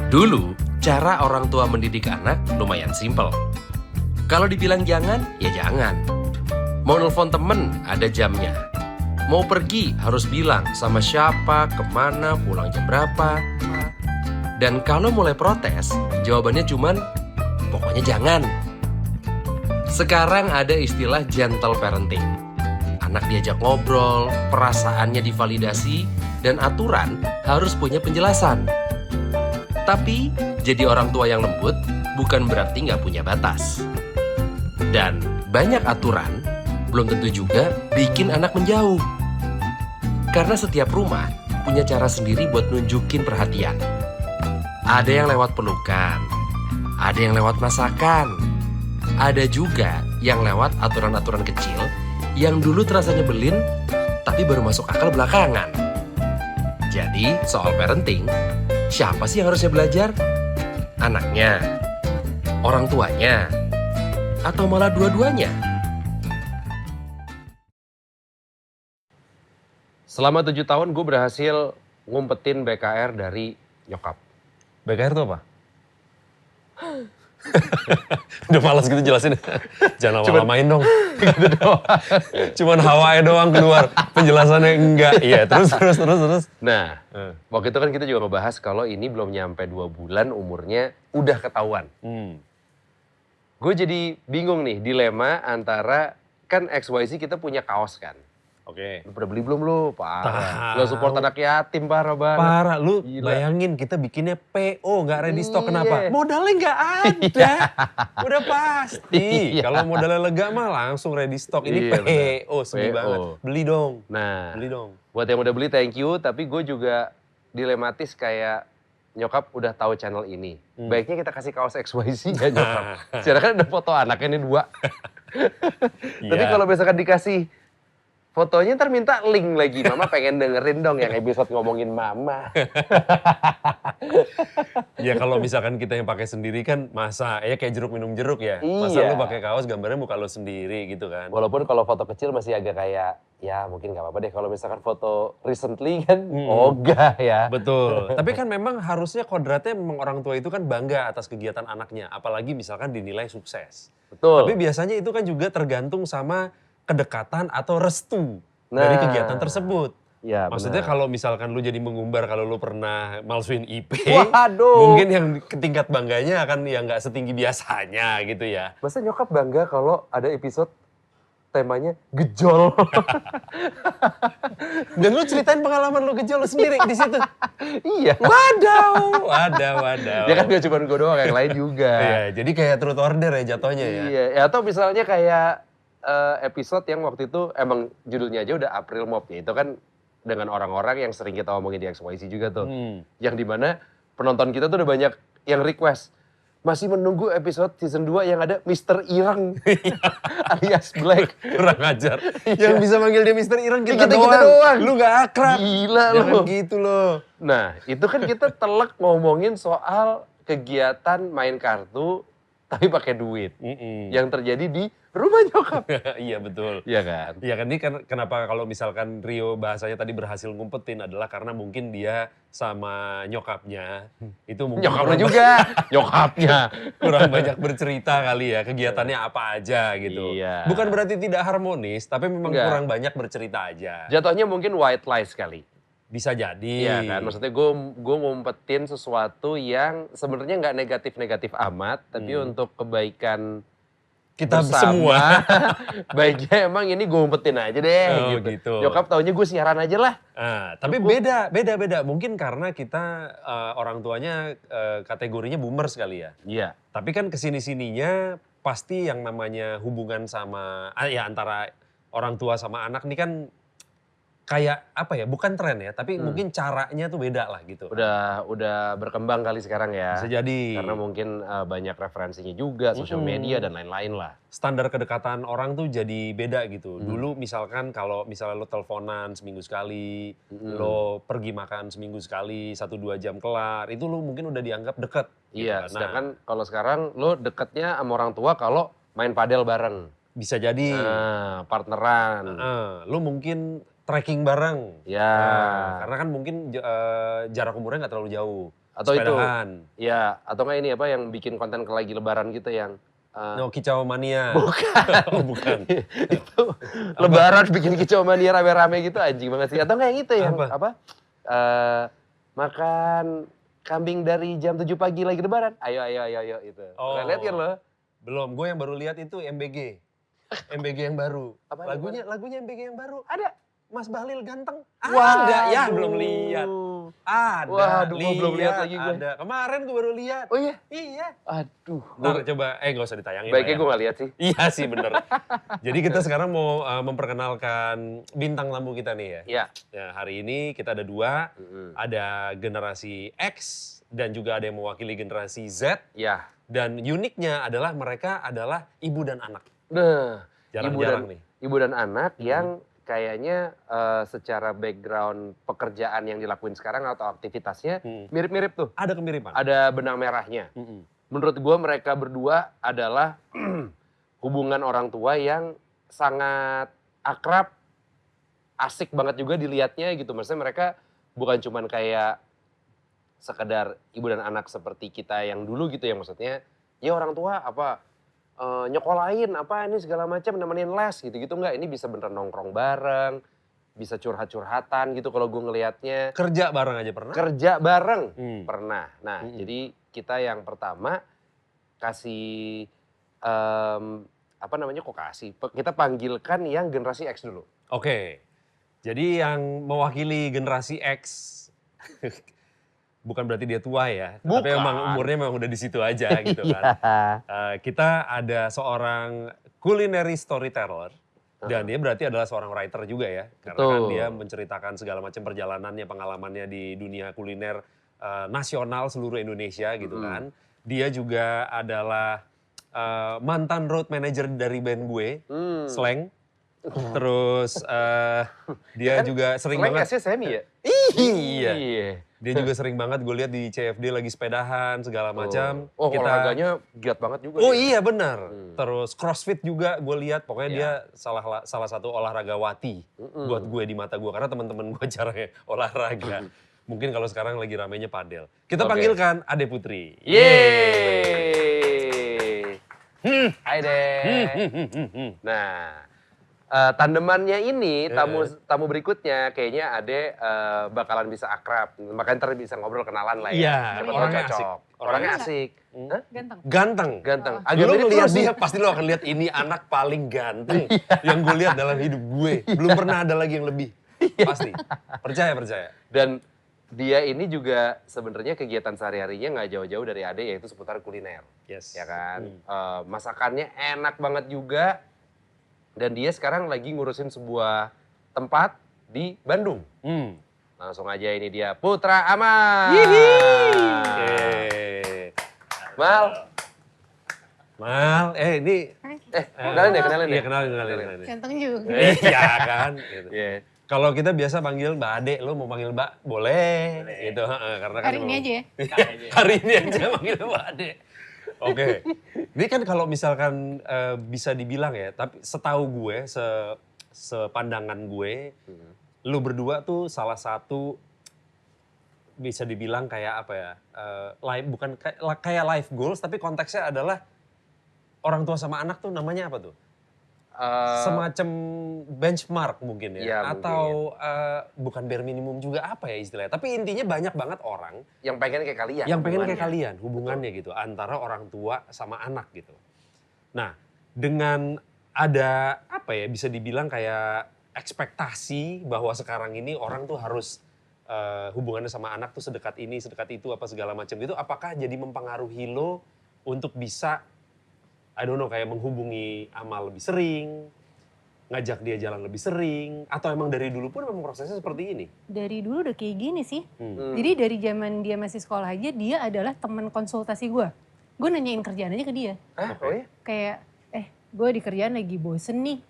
Dulu, cara orang tua mendidik anak lumayan simpel. Kalau dibilang jangan, ya jangan. Mau nelfon temen, ada jamnya. Mau pergi, harus bilang sama siapa, kemana, pulang jam berapa. Dan kalau mulai protes, jawabannya cuman, pokoknya jangan. Sekarang ada istilah gentle parenting. Anak diajak ngobrol, perasaannya divalidasi, dan aturan harus punya penjelasan. Tapi, jadi orang tua yang lembut bukan berarti nggak punya batas. Dan banyak aturan belum tentu juga bikin anak menjauh. Karena setiap rumah punya cara sendiri buat nunjukin perhatian. Ada yang lewat pelukan, ada yang lewat masakan, ada juga yang lewat aturan-aturan kecil yang dulu terasa nyebelin, tapi baru masuk akal belakangan. Jadi, soal parenting, siapa sih yang harusnya belajar? Anaknya, orang tuanya, atau malah dua-duanya? Selama 7 tahun gue berhasil ngumpetin BKR dari nyokap. BKR itu apa? Udah malas gitu jelasin. Jangan lama-lamain dong. Gitu doang. Cuman hawanya doang keluar. Penjelasannya enggak. Iya, terus. Nah, waktu itu kan kita juga ngebahas kalau ini belum nyampe 2 bulan umurnya udah ketahuan. Gue jadi bingung nih, dilema antara, kan XYZ kita punya kaos kan. Oke. Lu pada beli belum lu? Parah. Lu support anak yatim, parah banget. Parah, lu Gila. bayangin kita bikinnya PO, nggak ready stock. Iya. Kenapa? Modalnya nggak ada. Udah pasti. Iya. Kalau modalnya lega mah langsung ready stock. Ini Iya, PO, sedih PO. banget. Beli dong. Nah, Beli dong. buat yang udah beli thank you, tapi gue juga dilematis kayak nyokap udah tahu channel ini. Baiknya kita kasih kaos XYZ ya nyokap. Sekarang kan ada foto anaknya nih 2. Tapi Iya. kalau misalkan dikasih fotonya ntar minta link lagi. Mama pengen dengerin dong yang episode ngomongin mama. Ya kalau misalkan kita yang pakai sendiri kan masa ya kayak jeruk minum jeruk ya. Masa Iya. lu pakai kaos gambarnya muka lu sendiri gitu kan. Walaupun kalau foto kecil masih agak kayak, ya mungkin gak apa-apa deh kalau misalkan foto recently kan ogah ya. Betul. Tapi kan memang harusnya kodratnya memang orang tua itu kan bangga atas kegiatan anaknya. Apalagi misalkan dinilai sukses. Betul. Tapi biasanya itu kan juga tergantung sama kedekatan atau restu dari Nah. kegiatan tersebut. Ya, Maksudnya benar. kalau misalkan lu jadi mengumbar kalau lu pernah malsuin IP, Waduh. mungkin yang tingkat bangganya akan yang nggak setinggi biasanya gitu ya. Masa nyokap bangga kalau ada episode temanya gejol. Dan lu ceritain pengalaman lu gejol lu sendiri di situ. Iya. Wadaw. Ya kan gak cuma gue doang, yang lain juga. Iya, jadi kayak truth order ya jatuhnya ya. Iya, ya, atau misalnya kayak episode yang waktu itu emang judulnya aja udah April Mop ya. Itu kan dengan orang-orang yang sering kita omongin di XYZ juga tuh. Yang dimana penonton kita tuh udah banyak yang request. Masih menunggu episode season 2 yang ada Mr. Ireng alias Black. Kurang ajar. Yang bisa manggil dia Mr. Ireng kita, Kita doang. doang. Lu gak akrab. Gila Jangan lu. gitu loh. Nah, itu kan kita telek ngomongin soal kegiatan main kartu tapi pakai duit. Yang terjadi di rumah nyokap. Iya betul. Iya kan? Iya kan, ini kan kenapa kalau misalkan Rio bahasanya tadi berhasil ngumpetin adalah karena mungkin dia sama nyokapnya itu mungkin Nyokapnya kurang juga. Nyokapnya. kurang banyak bercerita kali ya, kegiatannya apa aja gitu. Iya. Bukan berarti tidak harmonis, tapi memang Enggak. kurang banyak bercerita aja. Jatuhnya mungkin white lies kali. Bisa jadi. Iya kan? Maksudnya gue ngumpetin sesuatu yang sebenarnya nggak negatif-negatif amat. Tapi untuk kebaikan Kita bersama, semua. baiknya emang ini gue umpetin aja deh. Oh, gitu. Nyokap taunya gue siaran aja lah. Tapi beda. Mungkin karena kita orang tuanya kategorinya boomers kali ya. Iya. Tapi kan kesini-sininya pasti yang namanya hubungan sama, ya antara orang tua sama anak nih kan kayak apa ya, bukan tren ya, tapi mungkin caranya tuh beda lah gitu. Udah berkembang kali sekarang ya. Bisa jadi. Karena mungkin banyak referensinya juga, sosial media dan lain-lain lah. Standar kedekatan orang tuh jadi beda gitu. Dulu misalkan kalau misalnya lo teleponan seminggu sekali, lo pergi makan seminggu sekali, 1-2 jam kelar, itu lo mungkin udah dianggap deket. Iya, gitu. sedangkan kalau sekarang lo deketnya sama orang tua kalau main padel bareng. Bisa jadi. Partneran. Lo mungkin trekking bareng. Ya. Karena kan mungkin jarak umurnya nggak terlalu jauh. Atau itu, Sepedahan. ya, atau nggak ini apa yang bikin konten lagi lebaran gitu yang No, kicau mania. bukan. Oh, bukan. Itu lebaran bikin kicau mania rame-rame gitu anjing banget sih. Atau nggak yang itu yang Apa? apa? Makan kambing dari jam 7 pagi lagi lebaran. Ayo itu. Pernah lihat kan lo? Belum, gue yang baru lihat itu MBG. MBG yang baru. Apa, Lagunya MBG yang baru. Ada. Mas Bahlil ganteng. Waduh. Ada, ya belum lihat. Ada, Waduh, gua belum lihat lagi gue. Ada. Kemarin gue baru lihat. Oh iya? Iya. Aduh. Ntar coba, gak usah ditayangin. Baiknya lah ya. gue nggak lihat sih. Iya sih bener. Jadi kita sekarang mau memperkenalkan bintang tamu kita nih ya. Iya. Ya, hari ini kita ada 2, Mm-mm. ada generasi X dan juga ada yang mewakili generasi Z. Ya. Dan uniknya adalah mereka adalah ibu dan anak. Nah, Jarang-jarang nih. ibu dan anak yang kayaknya secara background pekerjaan yang dilakuin sekarang atau aktivitasnya mirip-mirip tuh. Ada kemiripan. Ada benang merahnya. Menurut gue mereka berdua adalah hubungan orang tua yang sangat akrab, asik banget juga dilihatnya gitu. Maksudnya mereka bukan cuman kayak sekedar ibu dan anak seperti kita yang dulu gitu ya, maksudnya ya orang tua apa nyekolahin apa ini segala macam nemenin les gitu-gitu enggak, ini bisa beneran nongkrong bareng, bisa curhat-curhatan gitu kalau gue ngelihatnya. Kerja bareng aja pernah? Kerja bareng pernah. Nah, Mm-mm. jadi kita yang pertama kasih apa namanya kok kasih? Kita panggilkan yang generasi X dulu. Oke. Jadi yang mewakili generasi X bukan berarti dia tua ya, tapi Bukan. emang umurnya memang udah di situ aja gitu kan. Kita ada seorang culinary storyteller dan dia berarti adalah seorang writer juga ya, karena kan Betul. dia menceritakan segala macam perjalanannya, pengalamannya di dunia kuliner nasional seluruh Indonesia gitu kan. Dia juga adalah mantan road manager dari band gue, Slang. Terus dia juga sering Slang banget. S-nya semi ya? Iya. Iya. Dia juga sering banget gue lihat di CFD lagi sepedahan segala macam. Oh, olahraganya giat banget juga. Oh ya? iya benar. Terus CrossFit juga gue lihat. Pokoknya dia salah satu olahragawati buat gue di mata gue. Karena teman-teman gue caranya olahraga. Mungkin kalau sekarang lagi ramenya padel. Kita Oke. panggilkan Ade Putri. Yeay. Hai deh. Nah, tandemannya ini tamu berikutnya kayaknya Ade bakalan bisa akrab. Makanya ntar bisa ngobrol kenalan lah ya. Iya, Siapa tahu orangnya cocok. asik. Orangnya asik. Hah? Ganteng. Ganteng. Ganteng. Agak Agak mirip lihat dia. dia, pasti lo akan lihat ini anak paling ganteng yang gue lihat dalam hidup gue. Belum pernah ada lagi yang lebih. Pasti. Percaya. Dan dia ini juga sebenarnya kegiatan sehari-harinya nggak jauh-jauh dari Ade, yaitu seputar kuliner. Yes. Ya kan? Masakannya enak banget juga. Dan dia sekarang lagi ngurusin sebuah tempat di Bandung. Langsung aja ini dia Putra Aman. Mal. Ini. Kenalin deh. Iya, kenalin. Ganteng juga. Iya kan. Gitu. Iya. Kalau kita biasa panggil Mbak Ade, lo mau panggil Mbak boleh. Gitu. Karena kan Hari ini aja ya. Hari ini aja panggil Mbak Ade. Oke. Ini kan kalau misalkan bisa dibilang ya, tapi setahu gue, sepandangan gue, lu berdua tuh salah satu bisa dibilang kayak apa ya, bukan kayak life goals, tapi konteksnya adalah orang tua sama anak tuh namanya apa tuh? Semacam benchmark mungkin ya, Iya, atau bukan bare minimum juga apa ya istilahnya. Tapi intinya banyak banget orang Yang pengen kayak kalian. yang pengen kayak hubungannya. kalian hubungannya gitu antara orang tua sama anak gitu. Nah, dengan ada apa ya bisa dibilang kayak ekspektasi bahwa sekarang ini orang tuh harus hubungannya sama anak tuh sedekat ini, sedekat itu apa segala macam gitu, apakah jadi mempengaruhi lo untuk bisa I don't know kayak menghubungi Amal lebih sering, ngajak dia jalan lebih sering, atau emang dari dulu pun memang prosesnya seperti ini? Dari dulu udah kayak gini sih. Jadi dari zaman dia masih sekolah aja dia adalah teman konsultasi gue. Gue nanyain kerjaan aja ke dia. Oh ya? Kayak gue di kerjaan lagi bosen nih.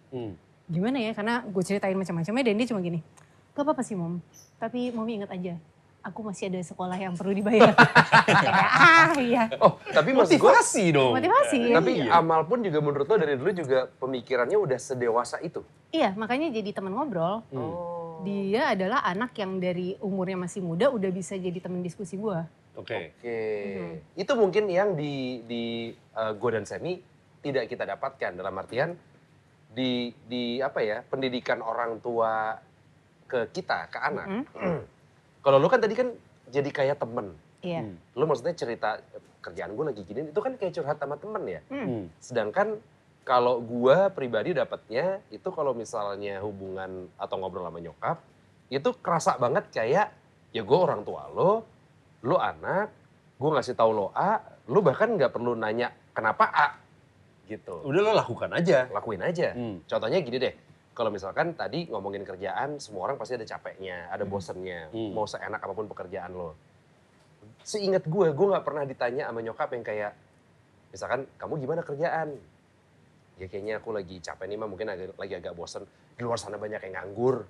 Gimana ya, karena gue ceritain macam-macamnya dan dia cuma gini. Gak apa-apa sih Mom, tapi Mommy ingat aja. Aku masih ada sekolah yang perlu dibayar. Kayak iya. Oh, tapi maksud gue, Motivasi dong. Motivasi ya. tapi Amal pun juga menurut lo dari dulu juga pemikirannya udah sedewasa itu. Iya, makanya jadi teman ngobrol. Oh. Dia adalah anak yang dari umurnya masih muda udah bisa jadi teman diskusi gue. Oke. Itu mungkin yang di gue dan Semi tidak kita dapatkan dalam artian di apa ya, pendidikan orang tua ke kita, ke anak. Kalau lu kan tadi kan jadi kayak temen. Iya. Lu maksudnya cerita kerjaan gue lagi gini, itu kan kayak curhat sama temen ya. Sedangkan kalau gue pribadi dapatnya itu kalau misalnya hubungan atau ngobrol sama nyokap, itu kerasa banget kayak ya gue orang tua lo anak, gue ngasih tahu lo A, lo bahkan nggak perlu nanya kenapa A gitu. Udah lo lakukan aja. Lakuin aja. Contohnya gini deh, kalau misalkan tadi ngomongin kerjaan, semua orang pasti ada capeknya, ada bosennya, mau seenak apapun pekerjaan lo. Seingat gue nggak pernah ditanya sama nyokap yang kayak, misalkan kamu gimana kerjaan? Ya kayaknya aku lagi capek nih mah, mungkin lagi agak bosen. Di luar sana banyak yang nganggur.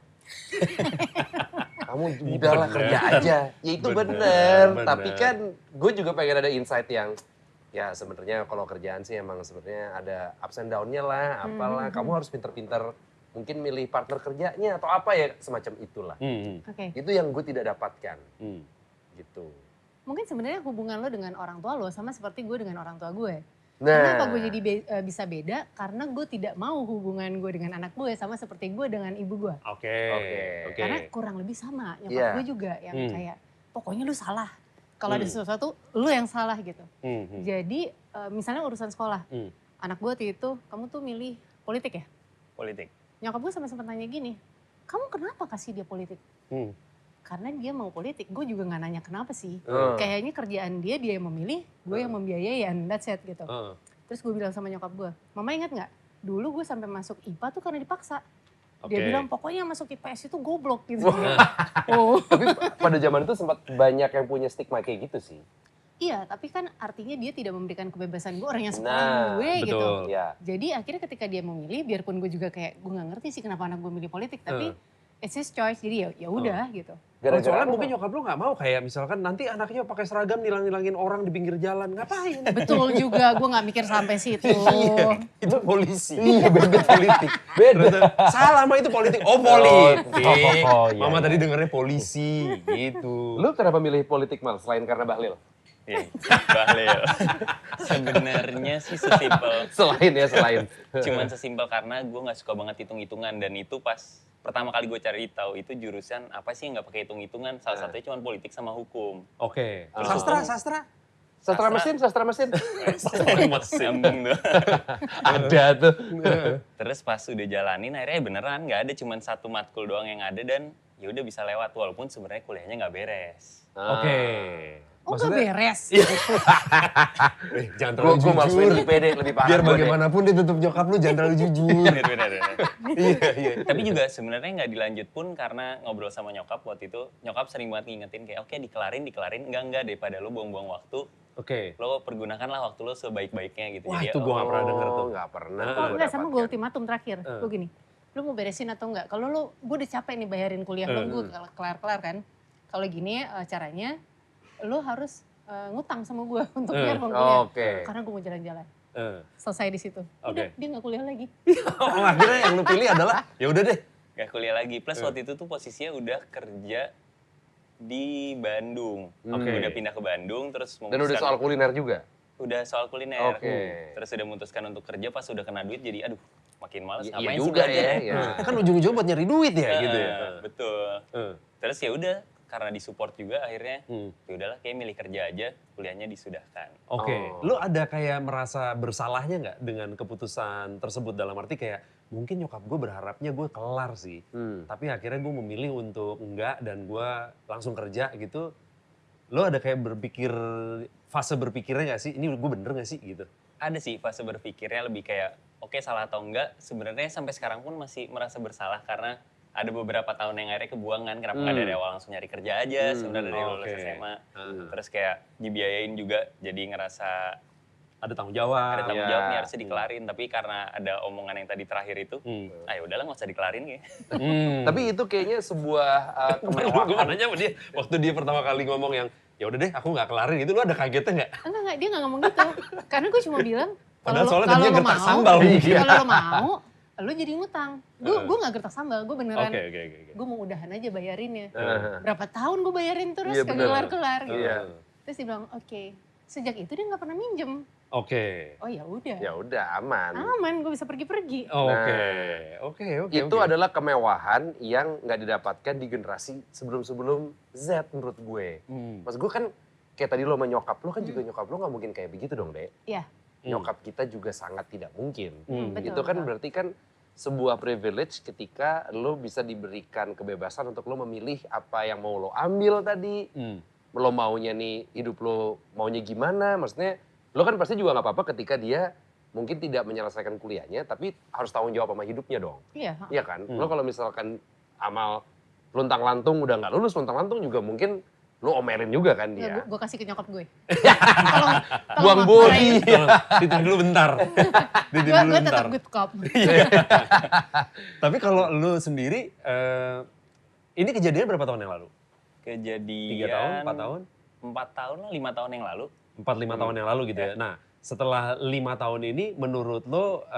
Kamu udahlah kerja aja. Ya itu bener. Tapi kan gue juga pengen ada insight yang, ya sebenarnya kalau kerjaan sih emang sebenarnya ada ups and down-nya lah, apalah. Kamu harus pinter-pinter mungkin milih partner kerjanya atau apa ya, semacam itulah. Oke. Itu yang gue tidak dapatkan. Gitu. Mungkin sebenarnya hubungan lo dengan orang tua lo sama seperti gue dengan orang tua gue. Nah, Kenapa gue jadi bisa beda? Karena gue tidak mau hubungan gue dengan anak gue sama seperti gue dengan ibu gue. Oke. Karena kurang lebih sama. Nyokap Iya. gue juga yang kayak pokoknya lu salah. Kalau ada sesuatu lu yang salah gitu. Jadi misalnya urusan sekolah. Anak gue waktu itu, kamu tuh milih politik ya? Politik. Nyokap gue sampai sempat tanya gini, kamu kenapa kasih dia politik? Karena dia mau politik, gue juga gak nanya kenapa sih. Kayaknya kerjaan dia yang memilih, gue yang membiayai, and that's it gitu. Terus gue bilang sama nyokap gue, mama ingat gak? Dulu gue sampai masuk IPA tuh karena dipaksa. Dia bilang pokoknya masuk IPS itu goblok gitu. tapi pada zaman itu sempat banyak yang punya stigma kayak gitu sih. Iya, tapi kan artinya dia tidak memberikan kebebasan gue, orang yang sekolah gue gitu. betul. Ya. Jadi akhirnya ketika dia memilih, biarpun gue juga kayak gue gak ngerti sih kenapa anak gue milih politik, tapi it's his choice, jadi ya udah gitu. Soalnya mungkin nyokap lu gak mau kayak misalkan nanti anaknya pakai seragam nilang-nilangin orang di pinggir jalan, ngapain? Betul juga, gue gak mikir sampai situ. Itu polisi. Iya, beda politik. Beda. Salah mah itu politik. Oh politik. Oh, iya, Mama iya. tadi dengernya polisi gitu. Lu kenapa milih politik, Mal, selain karena Bahlil? Iya, Bahlil. Sebenarnya sih sesimpel. Selain. Cuman sesimpel karena gue nggak suka banget hitung-hitungan, dan itu pas pertama kali gue cari tahu itu jurusan apa sih yang nggak pakai hitung-hitungan. Salah satunya cuma politik sama hukum. Oke. Sastra. Sastra mesin. Sambung tuh. Ada tuh. Terus pas udah jalanin akhirnya beneran nggak ada, cuman satu matkul doang yang ada, dan ya udah bisa lewat walaupun sebenarnya kuliahnya nggak beres. Oke. Oh gak beres? Jangan terlalu Gue malah jujur. lebih pede, lebih parah. Biar gua deh. bagaimanapun dia tetap nyokap lu, jangan terlalu jujur. Bener. Iya. Tapi juga sebenarnya nggak dilanjut pun karena ngobrol sama nyokap waktu itu. Nyokap sering banget ngingetin kayak, oke dikelarin. Enggak, daripada lo buang-buang waktu. Oke. Lo pergunakanlah waktu lo sebaik-baiknya gitu. Wah, Jadi, itu gua nggak pernah denger tuh. Nggak pernah. Oh enggak, sama gue ultimatum terakhir. Gue gini, lu mau beresin atau enggak? Kalau lu, gue udah capek nih bayarin kuliah lu, gue kelar-kelar kan. Kalau gini caranya, lu harus ngutang sama gue untuk biar uang kuliah. Oke. Karena gue mau jalan-jalan. Selesai di situ. Oke. Udah, dia gak kuliah lagi. Oh, akhirnya yang lu pilih adalah ya udah deh. Gak kuliah lagi. Plus waktu itu tuh posisinya udah kerja di Bandung. Udah pindah ke Bandung, terus Dan udah soal kuliner juga? Udah soal kuliner. Oke. Terus udah memutuskan untuk kerja, pas udah kena duit jadi aduh makin males. Iya Ngapain juga sih belajar ya. Kan ujung-ujung buat nyari duit ya gitu ya. Betul. Terus ya udah, karena disupport juga akhirnya ya udahlah kayak milih kerja aja, kuliahnya disudahkan. Oke. Lu ada kayak merasa bersalahnya nggak dengan keputusan tersebut, dalam arti kayak mungkin nyokap gue berharapnya gue kelar sih. Tapi akhirnya gue memilih untuk enggak dan gue langsung kerja gitu. Lu ada kayak fase berpikirnya nggak sih? Ini gue bener nggak sih gitu? Ada sih fase berpikirnya lebih kayak oke, salah atau enggak. Sebenarnya sampai sekarang pun masih merasa bersalah karena ada beberapa tahun yang akhirnya kebuangan. Kenapa nggak dari awal langsung nyari kerja aja sebenarnya dari lulus SMA. Terus kayak dibiayain juga, jadi ngerasa Ada tanggung jawab. ada tanggung jawab nih harusnya dikelarin. Tapi karena ada omongan yang tadi terakhir itu, ayo udahlah nggak usah dikelarin ya. Tapi itu kayaknya sebuah Gue kemewahan. nanya sama dia, waktu dia pertama kali ngomong yang ya udah deh aku nggak kelarin, itu lu ada kagetnya nggak? Enggak, dia gak ngomong gitu. Karena gue cuma bilang, Padahal soalnya kalau tadinya lo gertak mau, sambal mungkin. kalau lo mau, lo jadi ngutang. Gue gak gertak sambal, gue beneran, Oke. gue mau udahan aja bayarinnya. Berapa tahun gue bayarin terus, Iya, kagak bener. kelar-kelar gitu. Iya. Terus dia bilang, oke. Sejak itu dia nggak pernah minjem. Oke. Oh ya udah. Ya udah aman. Aman, gue bisa pergi-pergi. Oke. Itu adalah kemewahan yang nggak didapatkan di generasi sebelum-sebelum Z menurut gue. Maksud gue kan kayak tadi lo sama nyokap lo kan juga nyokap lo nggak mungkin kayak begitu dong, Dek. Iya. Nyokap kita juga sangat tidak mungkin. Betul, Itu kan betul. berarti kan sebuah privilege ketika lo bisa diberikan kebebasan untuk lo memilih apa yang mau lo ambil tadi. Lo maunya nih hidup lo maunya gimana, maksudnya lo kan pasti juga nggak apa-apa ketika dia mungkin tidak menyelesaikan kuliahnya tapi harus tanggung jawab sama hidupnya dong. Iya. Iya kan? Lo kalau misalkan amal luntang lantung udah nggak lulus, luntang lantung juga mungkin lo omelin juga kan dia. Gue kasih ke nyokap gue. Buang body. Titip dulu bentar. Gue tetap good cop. Tapi kalau lu sendiri, ini kejadian berapa tahun yang lalu? Kejadian 3 tahun, 4 tahun? 4 tahun lah, 5 tahun yang lalu. 4-5 tahun yang lalu gitu ya. Nah, setelah 5 tahun ini menurut lo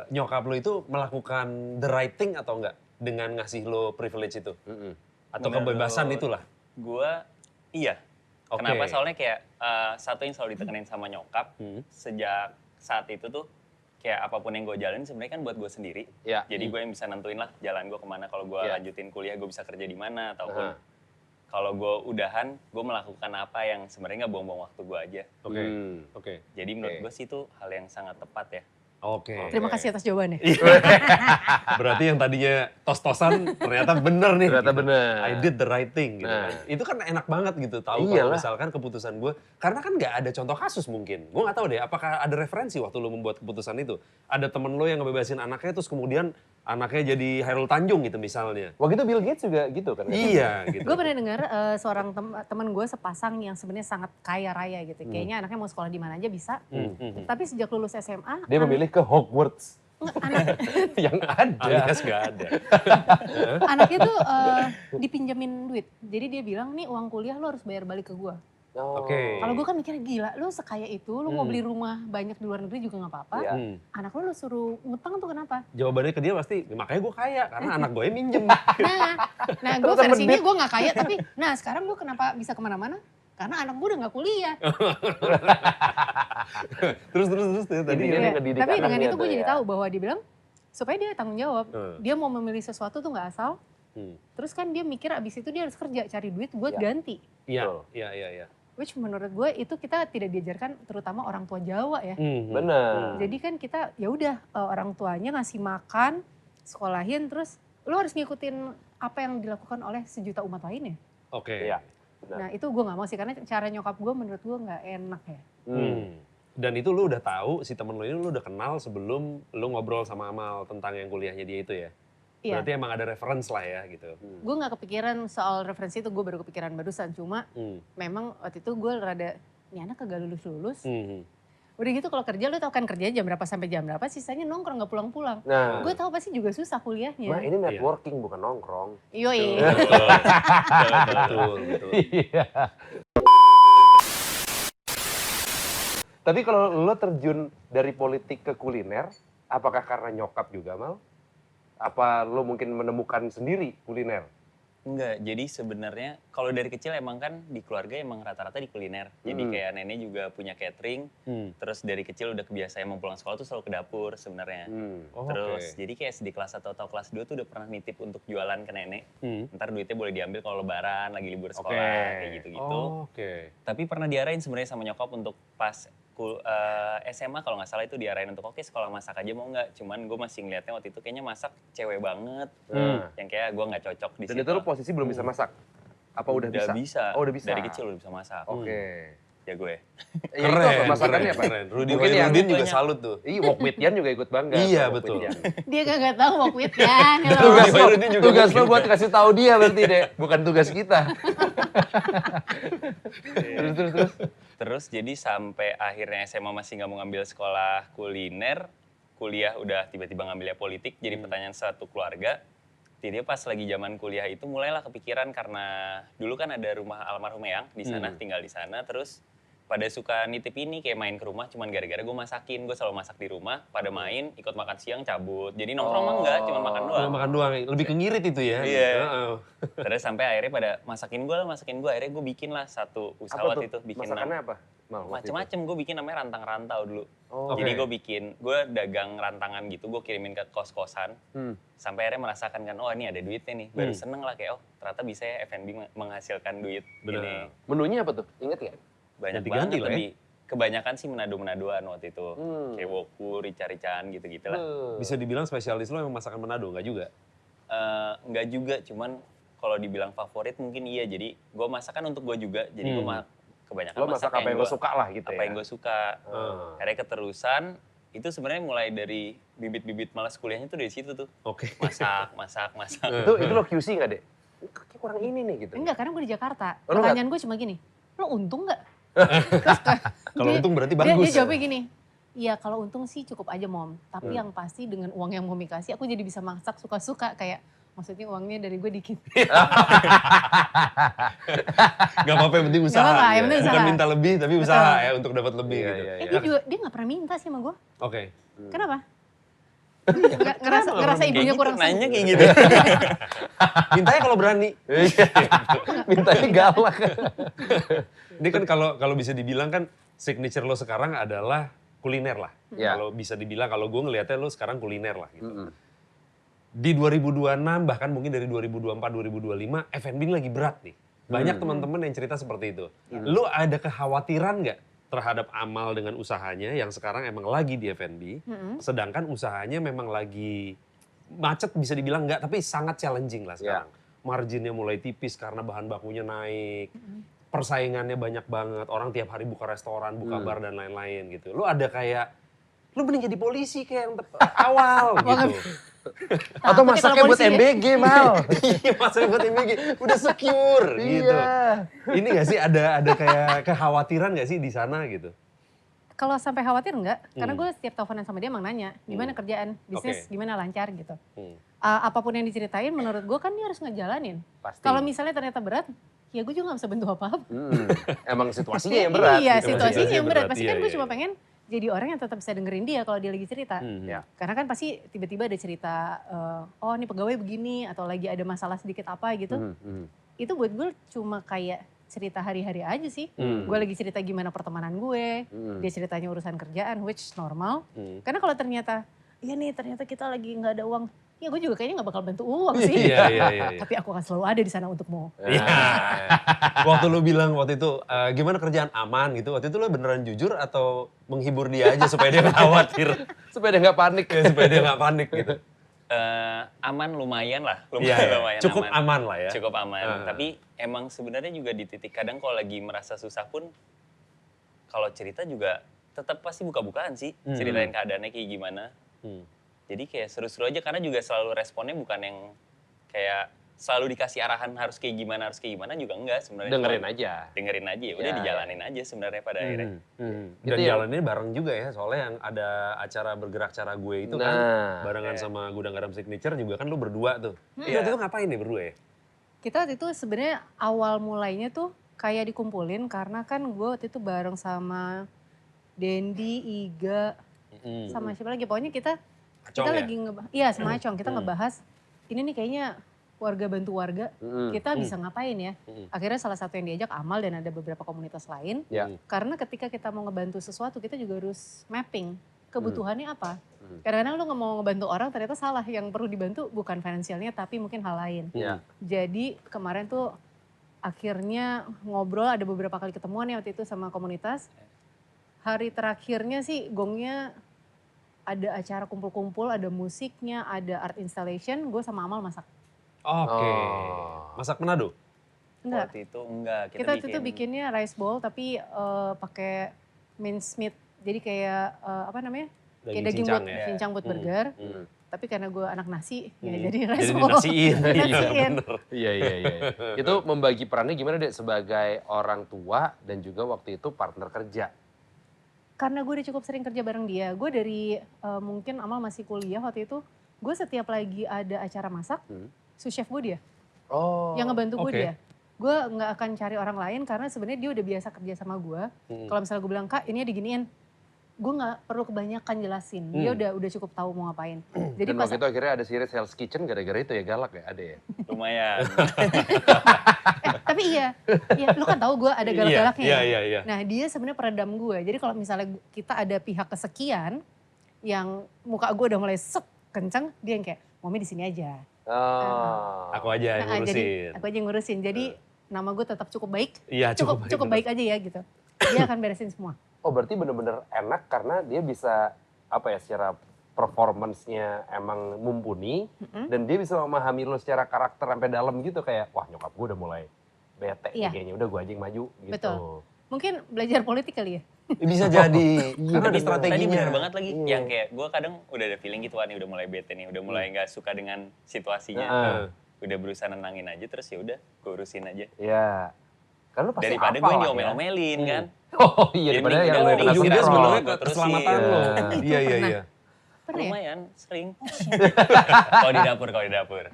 nyokap lo itu melakukan the right thing atau enggak dengan ngasih lo privilege itu? Atau kebebasan itulah? Gua iya. Oke. Kenapa? Soalnya kayak satu yang selalu ditekenin sama nyokap sejak saat itu tuh kayak apapun yang gue jalanin sebenarnya kan buat gue sendiri. Ya. Jadi gue yang bisa nentuin lah jalan gue kemana. Kalau gue Ya. lanjutin kuliah gue bisa kerja di mana ataupun kalau gue udahan gue melakukan apa yang sebenarnya nggak buang-buang waktu gue aja. Oke. Jadi menurut Oke. gue sih itu hal yang sangat tepat ya. Oke. Terima kasih atas jawabannya. Berarti yang tadinya tos-tosan ternyata bener nih. Ternyata gitu. bener. I did the right thing gitu Nah. kan. Itu kan enak banget gitu tahu kalau Iyalah. misalkan keputusan gue. Karena kan nggak ada contoh kasus mungkin. Gue nggak tahu deh apakah ada referensi waktu lo membuat keputusan itu. Ada temen lo yang ngebebasin anaknya terus kemudian anaknya jadi Hairul Tanjung gitu misalnya. Waktu itu Bill Gates juga gitu kan? Iya gitu. Gue pernah dengar seorang teman gue sepasang yang sebenarnya sangat kaya raya gitu. Kayaknya anaknya mau sekolah di mana aja bisa. Tapi sejak lulus SMA, Dia memilih ke Hogwarts. Yang ada. Alias nggak ada. anaknya tuh dipinjemin duit. Jadi dia bilang, nih uang kuliah lo harus bayar balik ke gue. Oke. Kalau gue kan mikirnya gila, lo sekaya itu, lo mau beli rumah banyak di luar negeri juga nggak apa-apa. Iya. Anak lo suruh ngutang tuh kenapa? Jawabannya ke dia pasti, makanya gue kaya karena anak gue minjem. Nah gue versinya gue nggak kaya, tapi nah sekarang gue kenapa bisa kemana-mana? Karena anak gue udah nggak kuliah. terus tadi. Intinya dia ngedidik Tapi dengan anaknya itu gue tuh jadi ya. tahu bahwa dia bilang supaya dia tanggung jawab. Dia mau memilih sesuatu tuh nggak asal. Terus kan dia mikir abis itu dia harus kerja cari duit buat ganti. Iya. Which menurut gue itu kita tidak diajarkan terutama orang tua Jawa ya. Benar. Jadi kan kita ya udah orang tuanya ngasih makan, sekolahin terus lu harus ngikutin apa yang dilakukan oleh sejuta umat lainnya. Oke. Iya. Benar. Nah itu gue nggak mau sih karena cara nyokap gue menurut gue nggak enak ya. Dan itu lu udah tahu si temen lu ini lu udah kenal sebelum lu ngobrol sama Amal tentang yang kuliahnya dia itu ya. Iya. Berarti emang ada reference lah ya gitu. Gue nggak kepikiran soal referensi itu, gue baru kepikiran barusan. Cuma memang waktu itu gue rada, ini anak kagak lulus-lulus. Udah gitu kalau kerja lu tau kan kerjanya jam berapa sampai jam berapa, sisanya nongkrong gak pulang-pulang. Nah, Gue tahu pasti juga susah kuliahnya. Ma, ini networking bukan nongkrong. Yoi. Betul. Iya. Tapi kalau lo terjun dari politik ke kuliner, apakah karena nyokap juga, Mal? Apa lo mungkin menemukan sendiri kuliner? Enggak, jadi sebenarnya kalau dari kecil emang kan di keluarga emang rata-rata di kuliner. Jadi kayak nenek juga punya catering, terus dari kecil udah kebiasaan emang pulang sekolah tuh selalu ke dapur sebenarnya. Terus jadi kayak di kelas 1 atau kelas 2 tuh udah pernah nitip untuk jualan ke nenek. Ntar duitnya boleh diambil kalau lebaran, lagi libur sekolah, kayak gitu-gitu. Tapi pernah diarahin sebenarnya sama nyokap untuk pas SMA kalau nggak salah itu diarahin untuk oke sekolah masak aja mau nggak? Cuman gue masih ngeliatnya waktu itu kayaknya masak cewek banget, yang kayak gue nggak cocok di Dan situ. itu lo posisi belum bisa masak? Apa udah bisa? Oh, udah bisa. Dari kecil udah bisa masak. Oke. Ya gue. Iya, itu apa masakannya apa? Keren. Rudy Mungkin yang Wahyudin juga banyak. salut tuh. Iya, Wok Witian juga ikut bangga. Iya, sama Wok betul. Witian. Dia kagak tahu wakwit kan. Tugas lo, Wahyudin juga tugas lo mungkin. buat kasih tahu dia berarti deh, bukan tugas kita. Terus. Terus jadi sampai akhirnya SMA masih nggak mau ngambil sekolah kuliner, kuliah udah tiba-tiba ngambilnya politik, jadi pertanyaan satu keluarga. Jadi pas lagi zaman kuliah itu mulailah kepikiran karena dulu kan ada rumah almarhum Eyang di sana, tinggal di sana, terus pada suka nitip ini kayak main ke rumah cuman gara-gara gue masakin. Gue selalu masak di rumah, pada main, ikut makan siang, cabut. Jadi nongkrong mah enggak, cuma makan doang. Cuma makan doang, lebih ke ngirit itu ya. Iya. Heeh. Terus sampai akhirnya pada masakin gue, akhirnya gue bikin lah satu usaha Apa waktu tuh? itu. Bikin Masakannya apa? Mal, waktu itu? macem-macem, gue bikin namanya rantang rantau dulu. Oh, Jadi oke. gue dagang rantangan gitu, gue kirimin ke kos-kosan. Sampai akhirnya merasakan kan, oh ini ada duitnya nih. Baru seneng lah kayak, oh ternyata bisa ya F&B menghasilkan duit. Bener. Ini. Menunya apa tuh? Ingat nggak? Banyak Ganti-ganti banget, lah ya. lebih kebanyakan sih menado-menadoan waktu itu. Kayak woku, rica-ricaan gitu-gitu lah. Bisa dibilang spesialis lo yang masakan Manado, nggak juga? Enggak juga, cuman kalau dibilang favorit mungkin iya. Jadi gue masakan untuk gue juga, jadi gue kebanyakan Lo masak apa yang lo suka lah gitu apa ya? yang gue suka. Akhirnya keterusan, itu sebenarnya mulai dari bibit-bibit malas kuliahnya tuh dari situ tuh. Oke. Masak. Itu lo QC nggak deh? Kayak kurang ini nih gitu. Enggak, karena gue di Jakarta. Oh, lu Pertanyaan gue cuma gini, lo untung nggak? Terus Kalau dia- untung berarti dia bagus. jawabnya gini, iya kalau untung sih cukup aja mom. Tapi yang pasti dengan uang yang Momi kasih, aku jadi bisa masak suka-suka. Kayak maksudnya uangnya dari gue dikit. Gak apa-apa, yang penting usaha. apa-apa, yang penting Bukan usaha. minta lebih, tapi usaha ya untuk dapat lebih Iya, gitu. iya, Dia juga, dia gak pernah minta sih sama gue. Oke. Kenapa? Ngerasa ibunya Kayak kurang gitu, nanya sanggup. kayak gitu. Mintanya kalau berani. Iya. Mintanya galak. Ini kan kalau bisa dibilang kan signature lo sekarang adalah kuliner lah. Ya. Kalau bisa dibilang, kalau gue ngelihatnya lo sekarang kuliner lah gitu. Di 2026 bahkan mungkin dari 2024-2025 F&B lagi berat nih. Banyak teman-teman yang cerita seperti itu. Lo ada kekhawatiran nggak terhadap Amal dengan usahanya yang sekarang emang lagi di F&B, sedangkan usahanya memang lagi macet bisa dibilang nggak, tapi sangat challenging lah sekarang. Marginnya mulai tipis karena bahan bakunya naik, persaingannya banyak banget, orang tiap hari buka restoran, buka bar dan lain-lain gitu. Lo ada kayak, lo mending jadi polisi kayak yang awal gitu. Atau Takutnya masaknya kalau buat polisi ya. MBG, Mal. Iya, masanya buat MBG udah secure gitu. Iya. Ini gak sih ada kayak kekhawatiran gak sih di sana gitu? Kalau sampai khawatir enggak, karena gue setiap teleponan sama dia emang nanya, gimana kerjaan, bisnis, gimana lancar gitu. Apapun yang diceritain menurut gue kan dia harus ngejalanin. Pasti. Kalau misalnya ternyata berat, ya gue juga gak bisa bantu apa-apa. Emang situasinya yang berat. Iya, gitu. situasinya yang berat. berat, Pasti iya, kan gue iya, cuma iya. pengen jadi orang yang tetap bisa dengerin dia kalau dia lagi cerita. Ya. Karena kan pasti tiba-tiba ada cerita, oh ini pegawai begini, atau lagi ada masalah sedikit apa gitu. Itu buat gue cuma kayak cerita hari-hari aja sih. Gue lagi cerita gimana pertemanan gue, dia ceritanya urusan kerjaan, which normal. Karena kalau ternyata, iya nih ternyata kita lagi nggak ada uang, ya gue juga kayaknya nggak bakal bantu uang sih. Iya. Tapi aku akan selalu ada di sana untukmu. Iya. Waktu lu bilang waktu itu, gimana kerjaan aman gitu, waktu itu lu beneran jujur atau menghibur dia aja supaya dia gak khawatir? Supaya dia nggak panik. Ya, supaya dia gak panik gitu. Aman lumayan lah, Iya, lumayan cukup aman lah ya. Cukup aman. Tapi emang sebenarnya juga di titik kadang kalau lagi merasa susah pun, kalau cerita juga tetap pasti buka-bukaan sih, ceritain keadaannya kayak gimana. Jadi kayak seru-seru aja karena juga selalu responnya bukan yang kayak selalu dikasih arahan harus kayak gimana juga enggak sebenarnya. Dengerin Cuma aja. Dengerin aja, udah Ya, dijalanin aja sebenarnya pada akhirnya. Dan Itu yang- jalannya bareng juga ya, soalnya yang ada acara bergerak cara gue itu kan, Nah. barengan sama Gudang Garam Signature juga kan lu berdua tuh. Iya. Waktu itu ngapain nih berdua ya? Kita waktu itu sebenarnya awal mulainya tuh kayak dikumpulin karena kan gue waktu itu bareng sama Dendi, Iga, sama siapa lagi. Pokoknya kita Acong ya? lagi ngebahas, iya sama Acong, kita ngebahas ini nih kayaknya warga bantu warga, kita bisa ngapain ya. Akhirnya salah satu yang diajak Amal dan ada beberapa komunitas lain. Ya. Karena ketika kita mau ngebantu sesuatu kita juga harus mapping kebutuhannya apa. Kadang-kadang lu nggak mau ngebantu orang ternyata salah, yang perlu dibantu bukan finansialnya tapi mungkin hal lain. Ya. Jadi kemarin tuh akhirnya ngobrol, ada beberapa kali ketemuan ya waktu itu sama komunitas. Hari terakhirnya sih gongnya ada acara kumpul-kumpul, ada musiknya, ada art installation, gue sama Amal masak. Oke. Oh. Masak Manado? Enggak, Waktu itu enggak, kita waktu itu bikinnya rice bowl tapi pakai minced meat. Jadi kayak apa namanya? Kayak daging cincang buat ya? cincang buat burger. Tapi karena gue anak nasi, ya jadi Jadi rice bowl. dinasiin. Iya, Dinasiin. bener. Iya. Itu membagi perannya gimana Dek sebagai orang tua dan juga waktu itu partner kerja? Karena gue udah cukup sering kerja bareng dia, gue dari mungkin Amal masih kuliah waktu itu, gue setiap lagi ada acara masak, sous chef gue dia, Oh. yang ngebantu gue oke. dia. gue nggak akan cari orang lain karena sebenarnya dia udah biasa kerja sama gue. Kalau misalnya gue bilang, Kak ini diginiin, gue nggak perlu kebanyakan jelasin. Dia udah cukup tahu mau ngapain. Jadi Dan pas waktu itu akhirnya ada series Hell's Kitchen gara-gara itu ya, galak ya, ada ya? Lumayan. tapi iya, lu kan tahu gue ada galak-galaknya. Iya. Nah dia sebenarnya peredam gue. Jadi kalau misalnya kita ada pihak kesekian yang muka gue udah mulai kenceng, dia yang kayak Momi di sini aja. Oh. Aku aja yang Jadi ngurusin. aku aja yang ngurusin. Jadi nama gue tetap cukup baik. Iya, Cukup baik aja ya gitu. Dia akan beresin semua. Oh berarti bener-bener enak karena dia bisa apa ya secara performance-nya emang mumpuni dan dia bisa memahami lo secara karakter sampai dalam gitu kayak wah nyokap gue udah mulai bete nih Iya. kayaknya udah gue aja yang maju gitu. Betul. Mungkin belajar politik kali ya. Bisa jadi. Karena ada Tadi strateginya. benar banget lagi. Iya. Yang kayak gue kadang udah ada feeling gitu, wah nih udah mulai bete nih, udah mulai nggak suka dengan situasinya. Heeh. Udah berusaha nenangin aja, terus ya udah gue urusin aja. Ya. Karena lu pasti Daripada hafal gue yang lah ya. diomel-omelin kan. Oh iya Jadi daripada mending yang udah lu yang mending kena Ujungnya Sinetron. sebenarnya Gua ke terusin. keselamatan lo. Iya. Iya. Pernah ya? Lumayan, sering. Kalau di dapur.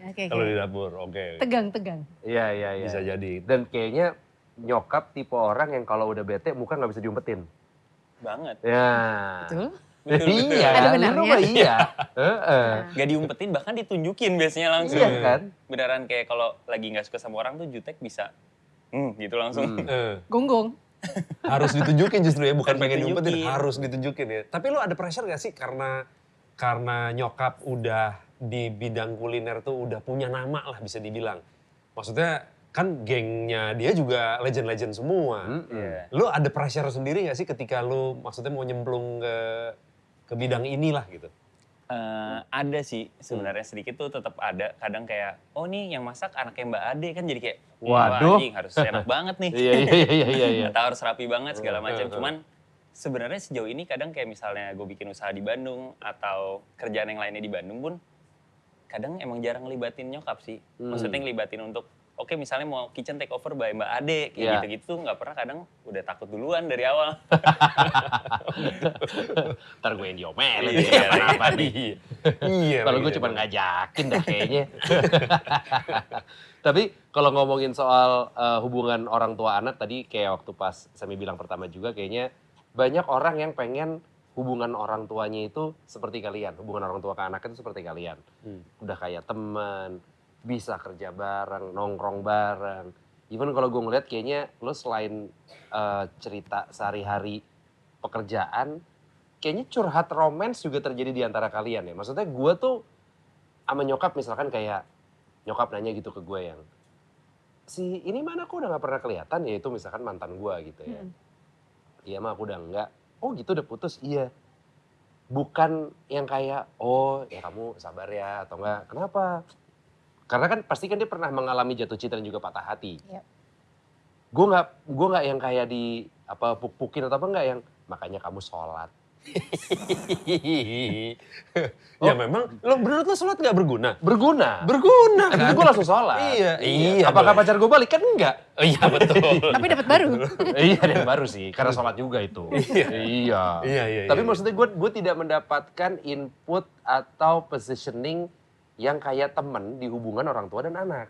Oke. Kalau di dapur, oke. Tegang. Iya. Bisa jadi. Dan kayaknya nyokap tipe orang yang kalau udah bete muka nggak bisa diumpetin. Banget. Ya. Betul. Iya. Ada lu benarnya. mah iya. Heeh. Gak diumpetin, bahkan ditunjukin biasanya langsung. Iya kan? Beneran kayak kalau lagi gak suka sama orang tuh jutek bisa, gitu langsung. Gonggong. Harus ditunjukin justru ya, bukan Harus pengen diumpetin, ditunjukin. harus ditunjukin ya. Tapi lu ada pressure gak sih karena nyokap udah di bidang kuliner tuh udah punya nama lah bisa dibilang. Maksudnya kan gengnya dia juga legend-legend semua. Iya. Lu ada pressure sendiri gak sih ketika lu maksudnya mau nyemplung ke bidang inilah gitu? Ada sih sebenarnya sedikit tuh tetap ada. Kadang kayak, oh nih yang masak anaknya Mbak Ade kan jadi kayak, wah Waduh. anjing harus enak banget nih. Iya. Atau harus rapi banget segala macam. Cuman sebenarnya sejauh ini kadang kayak misalnya gue bikin usaha di Bandung atau kerjaan yang lainnya di Bandung pun kadang emang jarang ngelibatin nyokap sih. Maksudnya ngelibatin untuk oke misalnya mau kitchen take over by Mbak Ade kayak Iya. gitu-gitu tuh nggak pernah, kadang udah takut duluan dari awal. Ntar gue yang diomelin. Iya, Kenapa nih? Iya. Kalau gue cuma ngajakin dah kayaknya. Tapi kalau ngomongin soal hubungan orang tua anak tadi kayak waktu pas Semi bilang pertama juga kayaknya banyak orang yang pengen hubungan orang tuanya itu seperti kalian. Hubungan orang tua ke anak itu seperti kalian. Udah kayak teman, bisa kerja bareng, nongkrong bareng. Even kalau gue ngeliat kayaknya lo selain cerita sehari-hari pekerjaan, kayaknya curhat romance juga terjadi di antara kalian ya. Maksudnya gue tuh sama nyokap misalkan kayak nyokap nanya gitu ke gue yang si ini mana kok udah gak pernah kelihatan ya, itu misalkan mantan gue gitu ya. Iya mah aku udah enggak. Oh gitu udah putus, iya. Bukan yang kayak oh ya kamu sabar ya atau enggak, kenapa? Karena kan pasti kan dia pernah mengalami jatuh cinta dan juga patah hati. Yep. Gue nggak yang kayak di apa puk-pukin atau apa enggak yang makanya kamu sholat. Ya memang, menurut lo sholat gak berguna? Berguna. Berguna Kan kan? itu gue langsung sholat. Iya. Apakah dong. pacar gue balik? Kan enggak. Oh, iya betul. Tapi dapat baru. Iya ada yang baru sih, karena sholat juga itu. Iya. Iya. Tapi maksudnya gue tidak mendapatkan input atau positioning yang kayak temen di hubungan orang tua dan anak.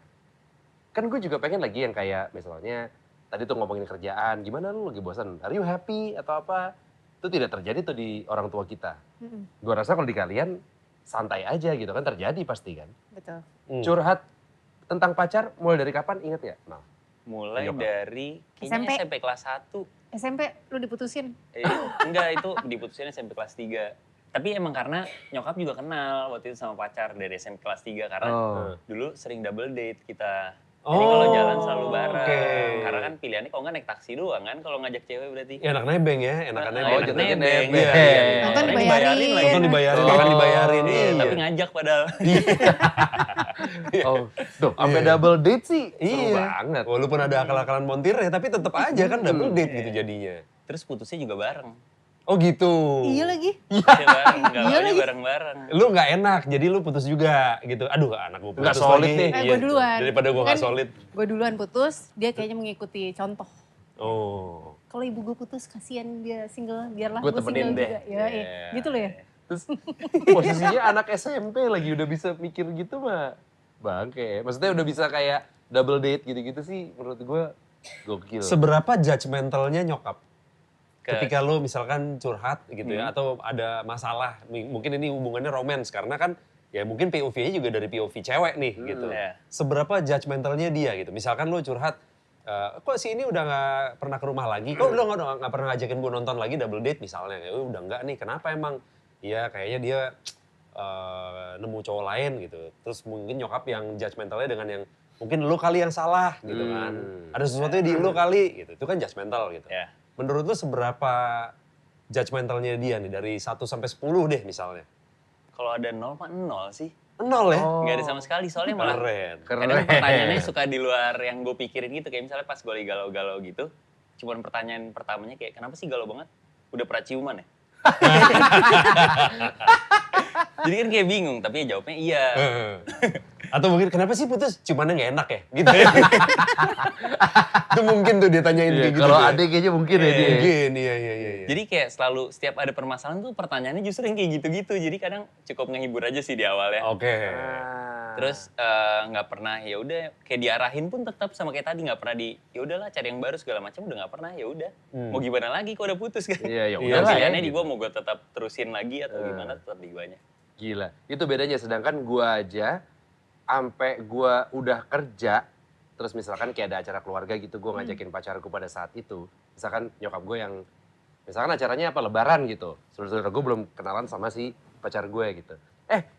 Kan gue juga pengen lagi yang kayak misalnya tadi tuh ngomongin kerjaan, gimana lu lagi bosan? Are you happy atau apa? Itu tidak terjadi tuh di orang tua kita. Gue rasa kalau di kalian santai aja gitu kan, terjadi pasti kan. Betul. Curhat tentang pacar mulai dari kapan inget ya? Nah, Mulai Nyokap. dari SMP. kayaknya SMP kelas 1. SMP lu diputusin. Enggak, itu diputusin SMP kelas 3. Tapi emang karena nyokap juga kenal waktu itu sama pacar dari SMP kelas 3 karena dulu sering double date kita. Jadi kalau jalan selalu bareng. oke. Karena kan pilihannya kalau nggak naik taksi doang kan kalau ngajak cewek berarti. Ya anak nebeng ya, enakan nebeng. Oh, Enak jatuhnya nebeng. nebeng. Iya. Nonton Orang dibayarin. lagi. Nonton dibayarin, makan dibayarin. Iya, Iya. tapi ngajak padahal. Oh, tuh sampai double date sih seru Iya. banget. Walaupun ada akal-akalan montirnya, tapi tetap aja kan double date gitu jadinya. Terus putusnya juga bareng. Oh gitu. Iya lagi. Putusnya bareng, Iya gawanya lagi. bareng-bareng. Lu nggak enak, jadi lu putus juga gitu. Aduh anak gue putus Nggak solid lagi. nih. Gue duluan. Daripada gue nggak Kan solid. Gue duluan putus, dia kayaknya mengikuti contoh. Oh. Kalau ibu gue putus, kasihan dia single, biarlah Gua gue temenin single deh. juga. Ya, gitu loh ya. Terus posisinya anak SMP lagi udah bisa mikir gitu mah bangke. Maksudnya udah bisa kayak double date gitu-gitu sih menurut gue gokil. Seberapa judgmentalnya nyokap? Ke- Ketika lo misalkan curhat gitu ya, atau ada masalah, mungkin ini hubungannya romance, karena kan ya mungkin POV-nya juga dari POV cewek nih gitu. Iya. Seberapa judgmentalnya dia gitu, misalkan lo curhat, kok si ini udah gak pernah ke rumah lagi, kok lo gak pernah ngajakin gue nonton lagi double date misalnya, ya udah enggak nih, kenapa emang? Iya kayaknya dia nemu cowok lain gitu. Terus mungkin nyokap yang judgmentalnya dengan yang, mungkin lo kali yang salah gitu kan. Ada sesuatu di lo kali gitu, itu kan judgmental gitu. Ya. Menurut lo seberapa judgmentalnya dia nih, dari 1 sampai 10 deh misalnya? Kalau ada 0 mah 0 sih. 0 ya? Nggak ada sama sekali, soalnya malah Keren. kadang pertanyaannya suka di luar yang gue pikirin gitu. Kayak misalnya pas gue lagi galau-galau gitu, cuman pertanyaan pertamanya kayak, kenapa sih galau banget? Udah pernah ciuman ya? Jadi kan kayak bingung, tapi ya jawabnya iya. Atau mungkin kenapa sih putus? Cumannya gak enak ya? Gitu ya. Itu mungkin tuh dia tanyain Iya, kayak gitu. kalau tuh ya. adek kayaknya mungkin ya dia. Mungkin, iya. Jadi kayak selalu setiap ada permasalahan tuh pertanyaannya justru yang kayak gitu-gitu. Jadi kadang cukup ngehibur aja sih di awal ya. Oke. Terus nggak pernah ya udah kayak diarahin pun tetap sama kayak tadi nggak pernah ya udahlah cari yang baru segala macam udah nggak pernah ya udah. Mau gimana lagi kok udah putus kan? Iya, ya Iya, udah lah ya. Pilihannya di gitu. gua mau gua tetap terusin lagi atau gimana tetap di guanya. Gila, itu bedanya. Sedangkan gua aja, sampai gua udah kerja, terus misalkan kayak ada acara keluarga gitu, gua ngajakin pacarku pada saat itu. Misalkan nyokap gue yang, misalkan acaranya apa, lebaran gitu. Saudara-saudara gue belum kenalan sama si pacar gue gitu.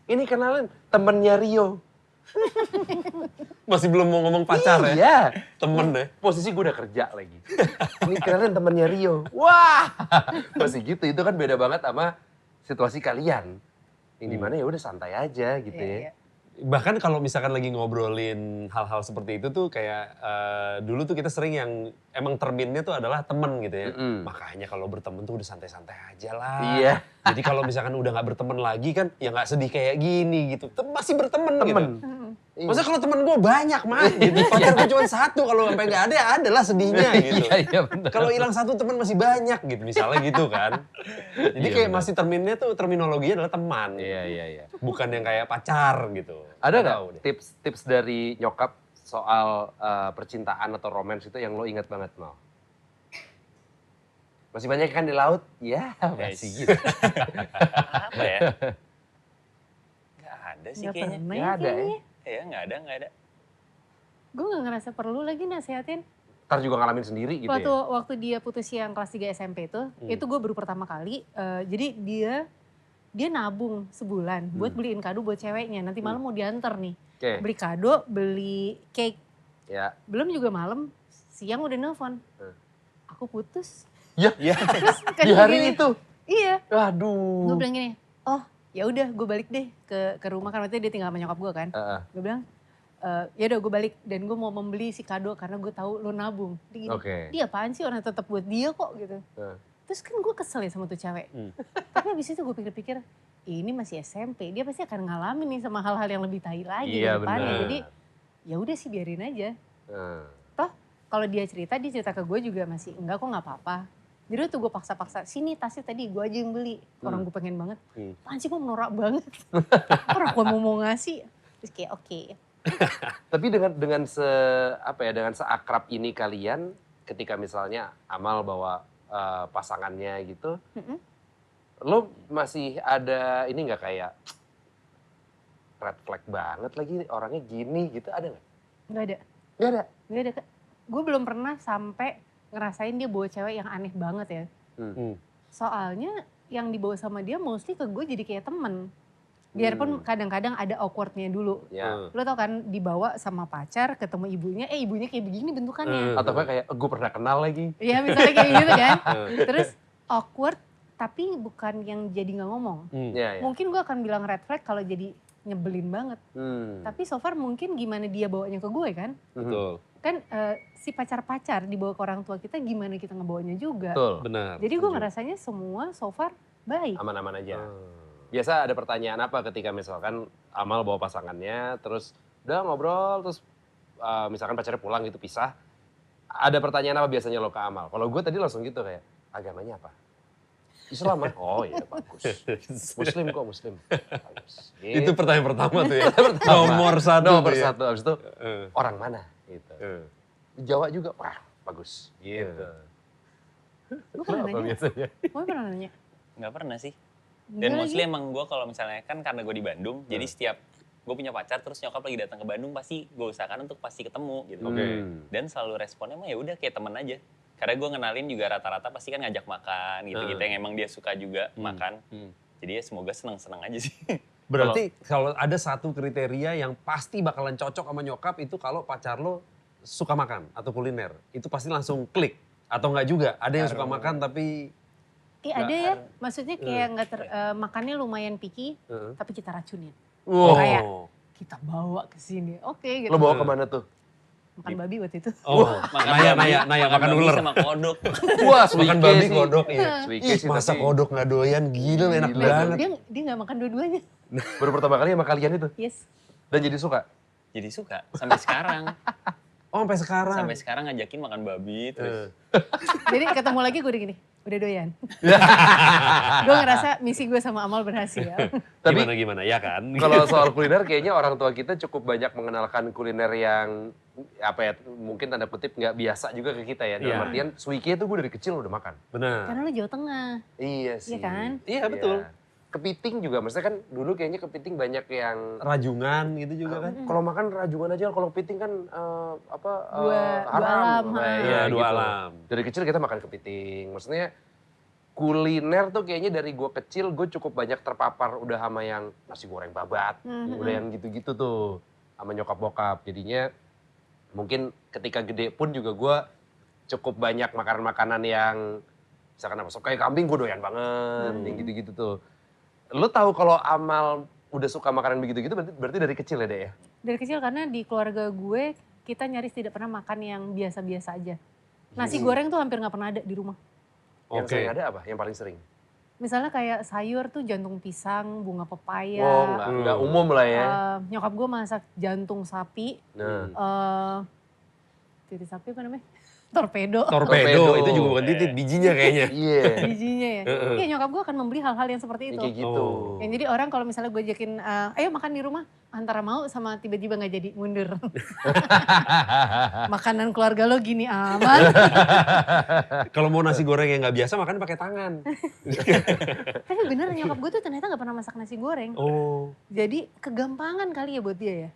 Ini kenalan temennya Rio. Masih belum mau ngomong pacar ya? Iya. Temen deh. Posisi gue udah kerja lagi. Ini kenalan temennya Rio. Wah, masih gitu. Itu kan beda banget sama situasi kalian. Yang dimana ya udah santai aja gitu ya. Iya. Bahkan kalau misalkan lagi ngobrolin hal-hal seperti itu tuh kayak dulu tuh kita sering yang emang terminnya tuh adalah temen gitu ya. Makanya kalau berteman tuh udah santai-santai aja lah. Iya. Jadi kalau misalkan udah gak berteman lagi kan ya gak sedih kayak gini gitu. Masih berteman gitu. Temen. Maksudnya kalau temen gue banyak mah gitu. Pacar gue cuma 1, kalau sampai gak ada ya adalah sedihnya gitu. Iya benar. Kalau hilang 1 teman masih banyak gitu misalnya gitu kan. Jadi Iya, kayak benar. masih terminologinya adalah teman. Iya. Bukan yang kayak pacar gitu. Ada Nggak nggak tahu deh. tips dari nyokap soal percintaan atau romance itu yang lo ingat banget, Mal? Masih banyak kan di laut? Ya, masih gitu. Apa ya? Nggak ada sih Nggak kayaknya. pernah Nggak ya ada ya? kayaknya. Iya nggak ada. Gue gak ngerasa perlu lagi nasehatin. Ntar juga ngalamin sendiri gitu Waktu dia putus yang kelas 3 SMP itu gue baru pertama kali. Jadi dia nabung sebulan buat beliin kado buat ceweknya. Nanti malam mau diantar nih. Oke. Beli kado, beli cake. Ya. Belum juga malam, siang udah nelpon. Aku putus. Ya, Terus kan di hari gini, itu. Iya. Waduh. Gue bilang gini, oh ya udah gue balik deh ke rumah kan waktu itu dia tinggal sama nyokap gue kan. Gue bilang, ya udah gue balik dan gue mau membeli si kado karena gue tahu lo nabung. Dia gini, Oke. dia apaan sih orang tetap buat dia kok gitu. Terus kan gue kesel ya sama tuh cewek. Tapi abis itu gue pikir-pikir, ini masih SMP, dia pasti akan ngalamin nih sama hal-hal yang lebih tai lagi Iya, ke depannya. benar. Jadi ya udah sih biarin aja. Nah. Toh kalau dia cerita ke gue juga masih enggak kok nggak apa-apa. Jadi tuh gue paksa-paksa, sini tasnya tadi gue aja yang beli. Orang gue pengen banget. Apaan sih gue norak banget. Orang gue mau ngasih. Terus kayak oke. Tapi dengan seakrab ini kalian, ketika misalnya Amal bawa pasangannya gitu, lo masih ada ini nggak kayak red flag banget lagi orangnya gini gitu, ada nggak? Nggak ada. Nggak ada. Nggak ada. Gue belum pernah sampai ngerasain dia bawa cewek yang aneh banget ya. Soalnya yang dibawa sama dia mostly ke gue jadi kayak temen. Biarpun kadang-kadang ada awkwardnya dulu. Ya. Lo tau kan dibawa sama pacar ketemu ibunya, ibunya kayak begini bentukannya. Atau kayak gue pernah kenal lagi. Iya misalnya kayak gitu kan. Terus awkward tapi bukan yang jadi gak ngomong. Ya. Mungkin gue akan bilang red flag kalau jadi nyebelin banget. Tapi so far mungkin gimana dia bawanya ke gue kan. Betul. Kan si pacar-pacar dibawa ke orang tua kita gimana kita ngebawanya juga. Betul. Benar. Jadi gue ngerasanya semua so far baik. Aman-aman aja. Biasa ada pertanyaan apa ketika misalkan Amal bawa pasangannya, terus udah ngobrol, terus misalkan pacarnya pulang gitu pisah. Ada pertanyaan apa biasanya lo ke Amal? Kalau gue tadi langsung gitu kayak, agamanya apa? Islam ah? Oh iya bagus. Muslim kok, Muslim. Bagus. Itu Gitu. pertanyaan pertama tuh ya. Nomor satu. Nomor tuh ya. satu, abis itu orang mana? Di Jawa juga, wah bagus. Gitu. Gue pernah Lo apa nanya, biasanya? gue pernah nanya. Nggak pernah sih. Enggak Dan lagi. mostly emang gue kalau misalnya kan karena gue di Bandung, jadi setiap gue punya pacar terus nyokap lagi datang ke Bandung pasti gue usahakan untuk pasti ketemu gitu. Oke. Dan selalu responnya mah ya udah kayak temen aja. Karena gue ngenalin juga rata-rata pasti kan ngajak makan gitu-gitu yang emang dia suka juga makan. Jadi ya semoga seneng-seneng aja sih. Berarti kalau ada satu kriteria yang pasti bakalan cocok sama nyokap itu kalau pacar lo suka makan atau kuliner. Itu pasti langsung klik. Atau enggak juga, ada yang suka makan tapi... Kayak ada ya, maksudnya kayak nggak makannya lumayan picky, Heeh. tapi kita racunin. Wow. Kayak kita bawa ke sini, oke gitu. Lo bawa kemana tuh? Makan babi waktu itu. Oh, babi, naya makan babi ular. sama kodok. Wah, Makan babi kodok ya. Swike Ih, sih masa tapi kodok nggak doyan, gila enak Gila. banget. Dia nggak makan dua-duanya. baru pertama kali sama kalian itu. Yes. Dan jadi suka? Jadi suka sampai sekarang. Oh sampai sekarang. Sampai sekarang ngajakin makan babi terus. Jadi ketemu lagi gue udah gini, udah doyan. Gue ngerasa misi gue sama Amal berhasil. Tapi Gimana ya kan? kalau soal kuliner kayaknya orang tua kita cukup banyak mengenalkan kuliner yang apa ya mungkin tanda kutip nggak biasa juga ke kita ya. Dalam Iya. artian suike itu gue dari kecil udah makan. Benar. Karena lo Jawa Tengah. Iya sih. Iya kan? Iya betul. Kepiting juga, maksudnya kan dulu kayaknya kepiting banyak yang Rajungan gitu juga kan. kalau makan rajungan aja, kalau kepiting kan Dua alam, Apa ya, Iya, dua gitu. alam. Dari kecil kita makan kepiting, maksudnya kuliner tuh kayaknya dari gue kecil gue cukup banyak terpapar udah sama yang nasi goreng babat, udah yang gitu-gitu tuh sama nyokap bokap. Jadinya mungkin ketika gede pun juga gue cukup banyak makanan-makanan yang misalkan apa sop kayak kambing gue doyan banget, yang gitu-gitu tuh. Lo tahu kalau Amal udah suka makanan begitu-gitu berarti dari kecil ya, Dek ya? Dari kecil karena di keluarga gue kita nyaris tidak pernah makan yang biasa-biasa aja. Nasi goreng tuh hampir nggak pernah ada di rumah. Yang Oke. sering ada apa? Yang paling sering? Misalnya kayak sayur tuh jantung pisang, bunga pepaya. Oh, nggak umum lah ya. Nyokap gue masak jantung sapi. Nah, Titik sapi apa namanya? Torpedo. Torpedo, itu juga bukan titit, bijinya kayaknya. iya. Bijinya ya. Iya nyokap gue akan membeli hal-hal yang seperti itu. Kayak gitu. Oh. Yang jadi orang kalau misalnya gue ajakin, ayo makan di rumah, antara mau sama tiba-tiba nggak jadi, mundur. Makanan keluarga lo gini aman. Kalau mau nasi goreng yang nggak biasa makan pakai tangan. Tapi bener nyokap gue tuh ternyata nggak pernah masak nasi goreng. Oh, Jadi kegampangan kali ya buat dia ya.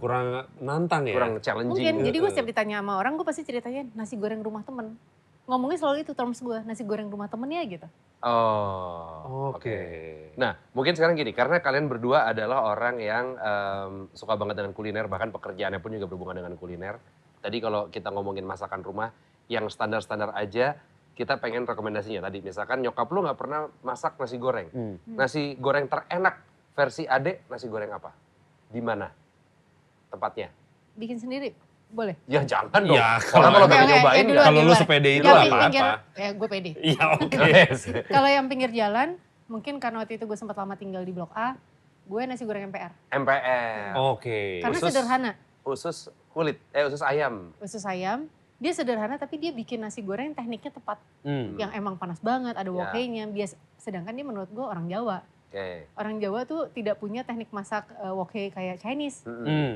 kurang nantang ya. Kurang challenging. Mungkin, gitu. jadi gue setiap ditanya sama orang, gue pasti ceritanya nasi goreng rumah temen. Ngomongnya selalu itu terms gue, nasi goreng rumah temen ya gitu. Oh, Oke. Nah, mungkin sekarang gini, karena kalian berdua adalah orang yang suka banget dengan kuliner, bahkan pekerjaannya pun juga berhubungan dengan kuliner. Tadi kalau kita ngomongin masakan rumah, yang standar-standar aja, kita pengen rekomendasinya. Tadi misalkan nyokap lu nggak pernah masak nasi goreng. Nasi goreng terenak versi Ade, nasi goreng apa? Di mana tempatnya? Bikin sendiri, boleh? Ya jangan dong. Ya, Orang kalau Oke, nggak oke, nyobain ya nggak. duluan, Kalau lu duluan. sepede itu Yang apa-apa. pinggir, ya gue pede. Iya oke. Kalau yang pinggir jalan, mungkin karena waktu itu gue sempat lama tinggal di Blok A, gue nasi goreng MPR. MPR. Oke. Karena Usus. sederhana, Usus kulit, usus ayam. usus ayam, dia sederhana tapi dia bikin nasi goreng tekniknya tepat. Yang emang panas banget, ada wokenya, sedangkan dia menurut gue orang Jawa. Oke. Orang Jawa tuh tidak punya teknik masak woke kayak Chinese,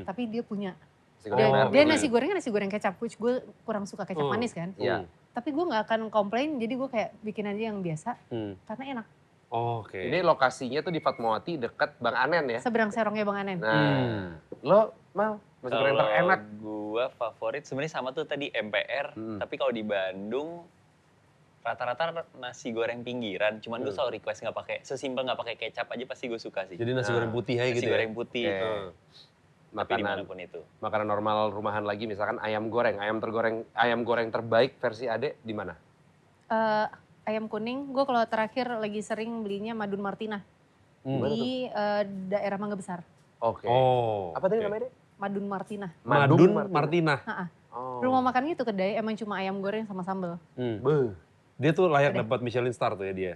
tapi dia punya. Nasi goreng Dan MPR. dia nasi gorengnya nasi goreng kecap, which gue kurang suka kecap manis kan. Iya. Tapi gue gak akan komplain, jadi gue kayak bikin aja yang biasa, karena enak. Oke. Ini lokasinya tuh di Fatmawati dekat Bang Anen ya. Seberang serongnya Bang Anen. Nah, lo Mal, nasi goreng Kalau terenak. gua favorit sebenarnya sama tuh tadi MPR, tapi kalau di Bandung rata-rata nasi goreng pinggiran. Cuman gue selalu request nggak pakai, sesimpel nggak pakai kecap aja pasti gue suka sih. Jadi nasi goreng putih aja Nasi gitu ya. goreng putih. Oke. Tapi Makanan dimanapun itu. makanan normal rumahan lagi misalkan ayam goreng. Ayam goreng terbaik versi Ade di mana? Ayam kuning, gue kalau terakhir lagi sering belinya Madun Martina. Di daerah Mangga Besar. Oke. Oh. Apa tadi oke. namanya, Dek? Madun Martina. Madun Martina. Oh. Rumah makan itu kedai emang cuma ayam goreng sama sambal. Beuh. Dia tuh layak dapat Michelin star tuh ya dia.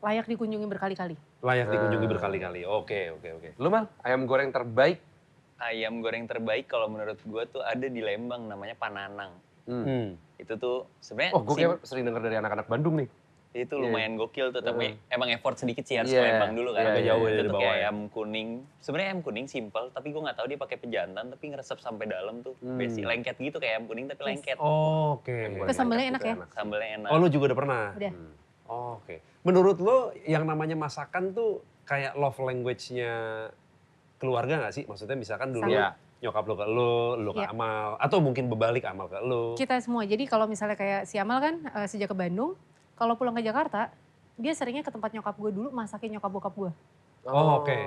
Layak dikunjungi berkali-kali. Layak dikunjungi berkali-kali. Oke. Lu Mal, ayam goreng terbaik? Ayam goreng terbaik kalau menurut gue tuh ada di Lembang namanya Pananang. Itu tuh sebenarnya Oh, gue kayak sering denger dari anak-anak Bandung nih. Itu lumayan gokil tuh, tapi Hmm. emang effort sedikit sih harus Iya, ke Lembang dulu kan. iya, Agak jauh ya Itu di tuh bawah kayak ya. ayam kuning. Sebenarnya ayam kuning simple, tapi gue nggak tahu dia pakai pejantan, tapi ngeresep sampai dalam tuh. Basic lengket gitu kayak ayam kuning tapi lengket. Oh, oke. Terus sambelnya enak ya? Sambelnya enak. Oh, lu juga udah pernah? Udah. Oh, oke. Menurut lo yang namanya masakan tuh kayak love language-nya keluarga nggak sih? Maksudnya misalkan dulu Sama. nyokap lo ke lo ke Iya. Amal, atau mungkin berbalik Amal ke lo. Kita semua. Jadi kalau misalnya kayak si Amal kan sejak ke Bandung, kalau pulang ke Jakarta, dia seringnya ke tempat nyokap gue dulu masakin nyokap bokap gue. Oh, oke.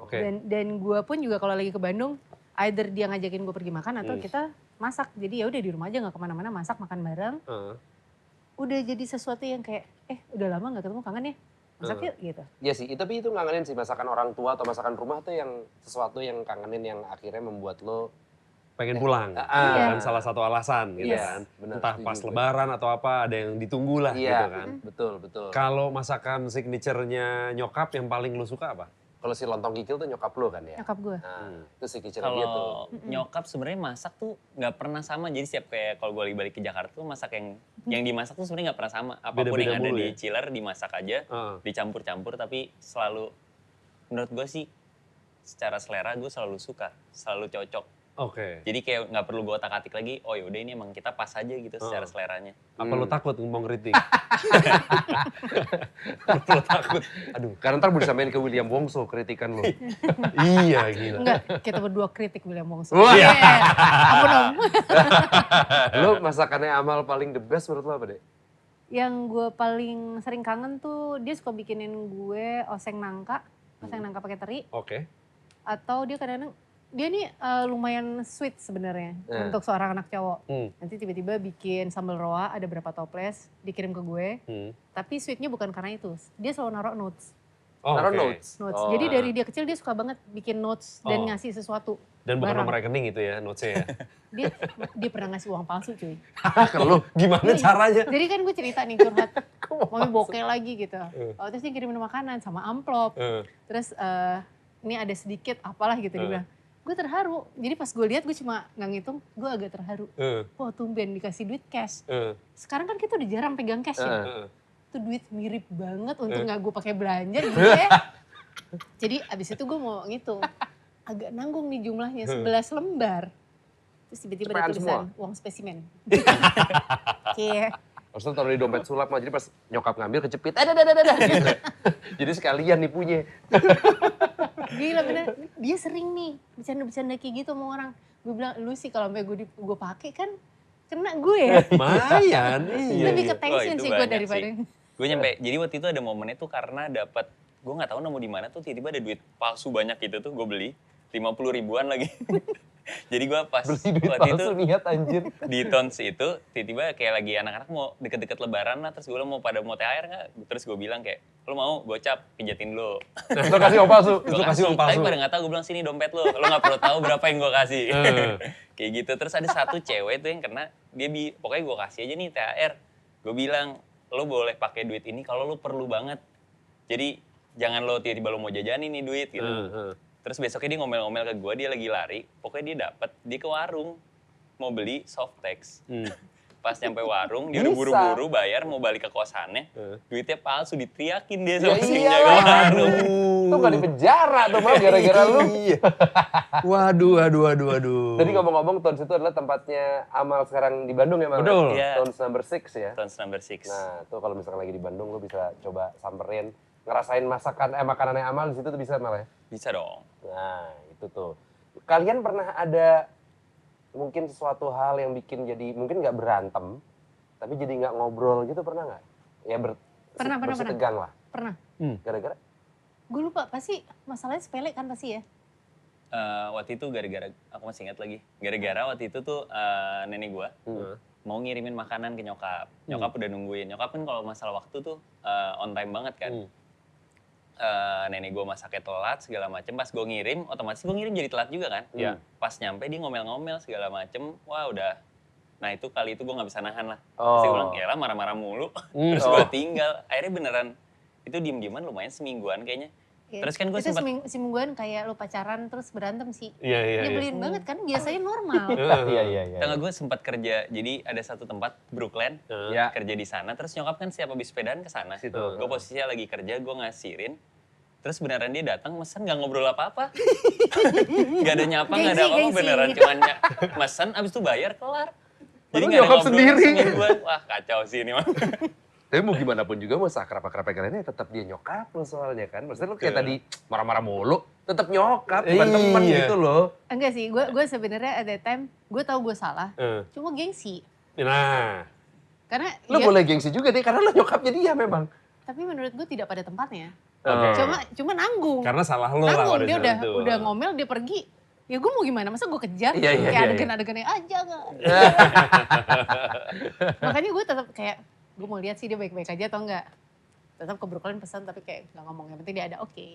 Oke. Dan gue pun juga kalau lagi ke Bandung, either dia ngajakin gue pergi makan atau kita masak. Jadi ya udah di rumah aja nggak kemana-mana, masak makan bareng. Heeh. Udah jadi sesuatu yang kayak, udah lama nggak ketemu, kangen ya, masak yuk gitu. Iya sih, tapi itu ngangenin sih masakan orang tua atau masakan rumah tuh yang sesuatu yang kangenin yang akhirnya membuat lo Pengen pulang. Iya. Kan salah satu alasan gitu Yes, kan. benar, Entah setuju pas gue. lebaran atau apa, ada yang ditunggu lah iya, gitu kan. betul. Kalau masakan signature-nya nyokap yang paling lo suka apa? Kalau si lontong kikil tuh nyokap lo kan ya. Nyokap gue. Nah, itu signature dia tuh. Kalau nyokap sebenarnya masak tuh nggak pernah sama. Jadi setiap kayak kalau gue balik ke Jakarta tuh masak yang dimasak tuh sebenarnya nggak pernah sama. Apapun Beda-beda yang ada mulu di ya? chiller dimasak aja, Heeh. dicampur-campur tapi selalu menurut gue sih secara selera gue selalu suka, selalu cocok. Oke. Jadi kayak nggak perlu gue otak-atik lagi. Oh yaudah ini emang kita pas aja gitu secara seleranya. Apa lo takut ngomong kritik? Lo takut? Aduh, karena ntar mau disampaikan ke William Wongso kritikan lo. Iya gila. Enggak, kita berdua kritik William Wongso. Wah. Iya, ampun om. Lo masakannya Amal paling the best menurut lo apa deh? Yang gue paling sering kangen tuh dia suka bikinin gue oseng nangka pakai teri. Oke. Atau dia kadang-kadang, dia nih lumayan sweet sebenarnya untuk seorang anak cowok. Nanti tiba-tiba bikin sambal roa, ada berapa toples, dikirim ke gue. Tapi sweetnya bukan karena itu, dia selalu naruh notes. Oh, Taruh oke. notes. Notes. Jadi dari dia kecil dia suka banget bikin notes dan ngasih sesuatu. Dan bukan barang. nomor rekening itu ya, notes-nya ya. Dia pernah ngasih uang palsu cuy. Ke lo, gimana caranya? Jadi kan gue cerita nih curhat, mami bokeh lagi gitu. Terus dia kirimin makanan sama amplop. Terus ini ada sedikit apalah gitu dia bilang. Gue terharu, jadi pas gue lihat gue cuma nggak ngitung, gue agak terharu. Wah tumben dikasih duit cash. Sekarang kan kita udah jarang pegang cash ya. Itu duit mirip banget untuk nggak gue pakai belanja gitu ya. Jadi abis itu gue mau ngitung, agak nanggung nih jumlahnya 11 lembar. Terus tiba-tiba ada Cepetan tulisan uang spesimen. Kayak Harusnya taruh di dompet sulap mah, jadi pas nyokap ngambil kecepit, ada, gitu. Jadi sekalian nipunya. gila bener, dia sering nih bercanda-bercanda kayak gitu sama orang. Gue bilang, lu sih kalau sampai gue pakai kan kena gue ya. Lumayan. Lebih ke tension itu sih gue banyak daripada. sih. Gue nyampe, jadi waktu itu ada momennya tuh karena dapat, gue nggak tahu nemu di mana tuh tiba-tiba ada duit palsu banyak gitu tuh gue beli 50 ribuan lagi. Jadi gue pas Beli duit waktu itu palsu niat anjir. di Tons itu tiba-tiba kayak lagi anak-anak mau deket-deket lebaran lah, terus gue mau pada mau THR nggak? Terus gue bilang kayak, lo mau gocap pijatin lo. Lo kasih uang palsu. Lu kasih uang Tapi palsu. pada nggak tahu, gue bilang sini dompet lo nggak perlu tahu berapa yang gue kasih. Kayak gitu. Terus ada satu cewek tuh yang kena, pokoknya gue kasih aja nih THR. Gue bilang, lo boleh pakai duit ini kalau lo perlu banget. Jadi jangan lo tiba-tiba lo mau jajanin nih duit gitu. Terus besoknya dia ngomel-ngomel ke gue, dia lagi lari. Pokoknya dia ke warung mau beli Softex. Pas nyampe warung, dia udah Bisa. buru-buru bayar, mau balik ke kosannya. Duitnya palsu, diteriakin dia Ya sama si iyalah. penjaga warung. Tuh gak di penjara tuh mal gara-gara lu. Waduh. Tadi ngomong-ngomong Tons itu adalah tempatnya Amal sekarang di Bandung ya Mal? Betul. Iya. Tons number 6 ya. Tons number 6. Nah tuh kalau misalkan lagi di Bandung lu bisa coba samperin. Ngerasain makanannya Amal di situ tuh bisa Mal ya? Bisa dong. Nah itu tuh. Kalian pernah ada mungkin sesuatu hal yang bikin jadi mungkin nggak berantem, tapi jadi nggak ngobrol gitu pernah nggak? Ya Pernah. tegang lah. Pernah. Gara-gara? Gue lupa, pasti masalahnya sepele kan pasti ya. Waktu itu gara-gara, aku masih ingat lagi. Gara-gara waktu itu tuh nenek gua mau ngirimin makanan ke nyokap. Nyokap udah nungguin. Nyokap kan kalau masalah waktu tuh on time banget kan. Nenek gue masaknya telat segala macem, pas gue ngirim otomatis gue ngirim jadi telat juga kan. Pas nyampe dia ngomel-ngomel segala macem, wah udah, nah itu kali itu gue nggak bisa nahan lah. Terus gue bilang, ya lah marah-marah mulu, terus gue tinggal. Akhirnya beneran, itu diem-dieman lumayan semingguan kayaknya. Ya, Terus kan gue itu sempat semingguan kayak lo pacaran terus berantem sih. Iya. Nyebelin banget kan, biasanya normal. Iya. tengah gue sempat kerja, jadi ada satu tempat Brooklyn, Ya. kerja di sana. Terus nyokap kan siap habis sepedaan ke sana. Situ. Gue posisinya lagi kerja, gue ngasirin. Terus beneran dia datang mesen nggak ngobrol apa-apa. Gak ada nyapa, nggak ada apa-apa, Gengsi. beneran cuman mesen, abis itu bayar kelar. Jadi Padahal nggak ada nyokap ngobrol sendiri. semingguan. Wah kacau sih ini mah. Tapi mau gimana pun juga, mau sakrap-akrapnya kalian ya tetap dia nyokap lo soalnya kan. Maksudnya lo kayak tadi marah-marah mulu, tetap nyokap, bukan Iya. temen gitu loh. Enggak sih, gue sebenarnya at that time, gue tahu gue salah. Eh. Cuma gengsi. Nah, Karena Lo boleh gengsi juga deh, karena lo nyokapnya dia memang. tapi menurut gue tidak pada tempatnya. Oke. Cuma nanggung. karena salah lo lah Nanggung, pada dia saat itu. udah ngomel, dia pergi. Ya gue mau gimana, masa gue kejar? Iya, iya, kayak iya, adegan-adegannya aja gak. Makanya gue tetap kayak, gue mau lihat sih dia baik-baik aja atau enggak. Tetap ke Brooklyn pesan tapi kayak gak ngomong, yang penting dia ada oke.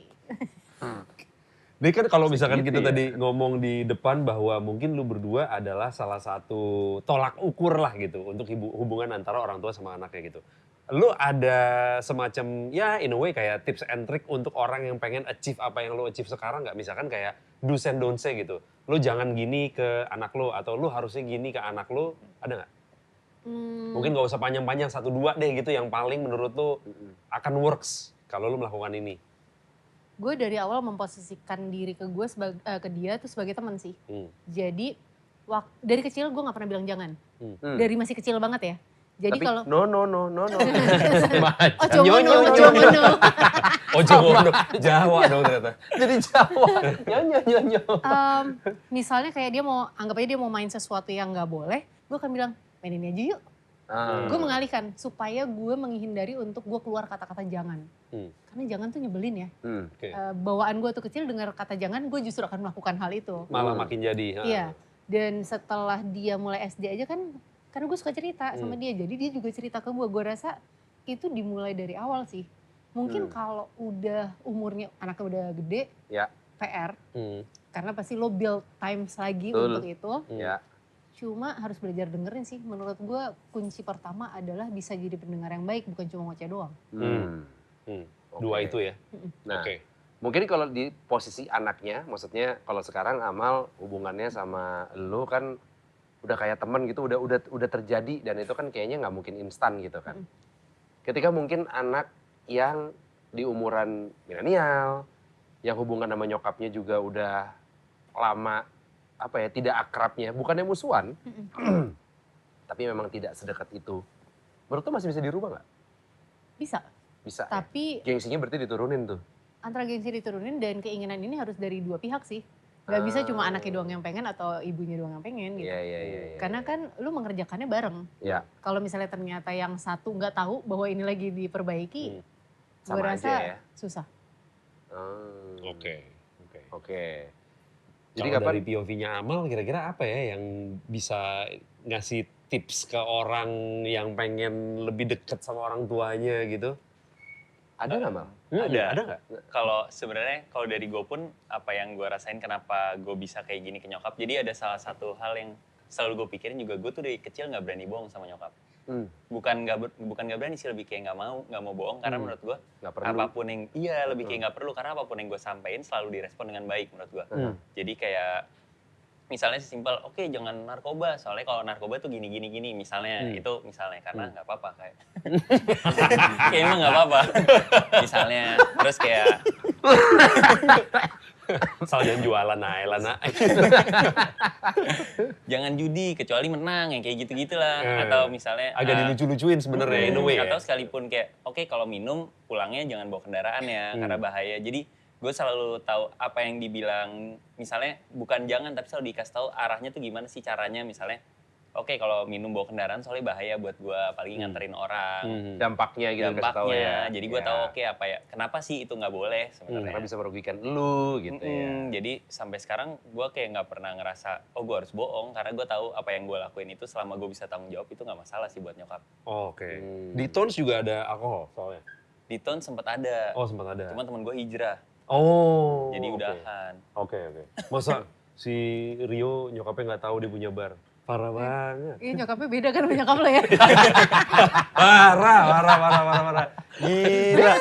Ini kan kalau misalkan Segitu kita ya. tadi ngomong di depan bahwa mungkin lu berdua adalah salah satu tolak ukur lah gitu untuk hubungan antara orang tua sama anaknya gitu. Lu ada semacam ya in a way kayak tips and trick untuk orang yang pengen achieve apa yang lu achieve sekarang nggak? Misalkan kayak do's and don't say gitu. Lu jangan gini ke anak lu atau lu harusnya gini ke anak lu, ada nggak? Mungkin nggak usah panjang-panjang, 1-2 deh gitu yang paling menurut lu akan works kalau lu melakukan ini. Gue dari awal memposisikan diri ke gue ke dia tuh sebagai teman sih. Jadi dari kecil gue nggak pernah bilang jangan. Dari masih kecil banget ya. Jadi Tapi kalau no. Sama aja. oh cuma no. Oh Jawa dong ternyata. Jadi Jawa. Nyo. Misalnya kayak dia mau anggap aja dia mau main sesuatu yang nggak boleh, gue akan bilang main ini aja yuk. Gue mengalihkan supaya gue menghindari untuk gue keluar kata-kata jangan. Karena jangan tuh nyebelin ya. Oke. Bawaan gue tuh kecil dengar kata jangan, gue justru akan melakukan hal itu. Malah makin jadi. Iya. Dan setelah dia mulai SD aja kan, karena gue suka cerita sama dia, jadi dia juga cerita ke gue. Gue rasa itu dimulai dari awal sih. Mungkin kalau udah umurnya anaknya udah gede, Ya. PR. Karena pasti lo build times lagi Betul. untuk itu. Ya. Cuma harus belajar dengerin sih. Menurut gue kunci pertama adalah bisa jadi pendengar yang baik, bukan cuma ngoceh doang. Dua Oke. itu ya. Nah, Oke. mungkin kalau di posisi anaknya, maksudnya kalau sekarang Amal hubungannya sama lu kan udah kayak temen gitu, udah terjadi dan itu kan kayaknya nggak mungkin instan gitu kan. Ketika mungkin anak yang di umuran milenial, yang hubungan sama nyokapnya juga udah lama apa ya, tidak akrabnya, bukannya musuhan, tapi memang tidak sedekat itu. Menurut lu masih bisa dirubah nggak? Bisa. Bisa. Ya? Tapi Gengsinya berarti diturunin tuh. antara gengsi diturunin dan keinginan ini harus dari dua pihak sih. Gak bisa cuma anaknya doang yang pengen atau ibunya doang yang pengen gitu. Iya. Karena kan lu mengerjakannya bareng. Ya, Kalau misalnya ternyata yang satu nggak tahu bahwa ini lagi diperbaiki, gue sama rasa aja ya. susah. Oke. Oke. Jadi Jadi dari kapan? POV-nya Amal kira-kira apa ya yang bisa ngasih tips ke orang yang pengen lebih deket sama orang tuanya gitu? Ada nggak Mal? Ada nggak? Kalau sebenarnya kalau dari gue pun apa yang gue rasain kenapa gue bisa kayak gini ke nyokap. Jadi ada salah satu hal yang selalu gue pikirin juga, gue tuh dari kecil nggak berani bohong sama nyokap. Bukan nggak berani sih, lebih kayak nggak mau bohong karena menurut gue Nggak perlu. apapun yang lebih kayak nggak perlu karena apapun yang gue sampein selalu direspon dengan baik menurut gue. Jadi kayak misalnya sesimpel, oke jangan narkoba, soalnya kalau narkoba tuh gini misalnya itu misalnya karena nggak apa-apa kayak kayak emang nggak apa-apa misalnya, terus kayak Asal jangan jualan Lana. jangan judi kecuali menang yang kayak gitu-gitulah, atau misalnya Agak dilucu-lucuin sebenarnya in a way ya. atau sekalipun kayak oke kalau minum pulangnya jangan bawa kendaraan ya karena bahaya. Jadi gue selalu tahu apa yang dibilang, misalnya bukan jangan tapi selalu dikasih tahu arahnya tuh gimana sih caranya. Misalnya oke kalau minum bawa kendaraan soalnya bahaya buat gue, apalagi nganterin orang. Dampaknya gitu kasih tahu ya. Jadi gue tahu oke apa ya, kenapa sih itu nggak boleh sebenarnya. Karena bisa merugikan lu gitu ya. Jadi sampai sekarang gue kayak nggak pernah ngerasa oh gue harus bohong, karena gue tahu apa yang gue lakuin itu selama gue bisa tanggung jawab itu nggak masalah sih buat nyokap. Oke. Di Tones juga ada alkohol soalnya. Di Tone sempat ada, Oh sempat ada. cuman temen gue hijrah, Oh. jadi oke. udahan. Oke. Masa si Rio nyokapnya nggak tahu dia punya bar? Parah banget. Iya nyokapnya beda kan sama nyokap lo ya. Parah. Gila.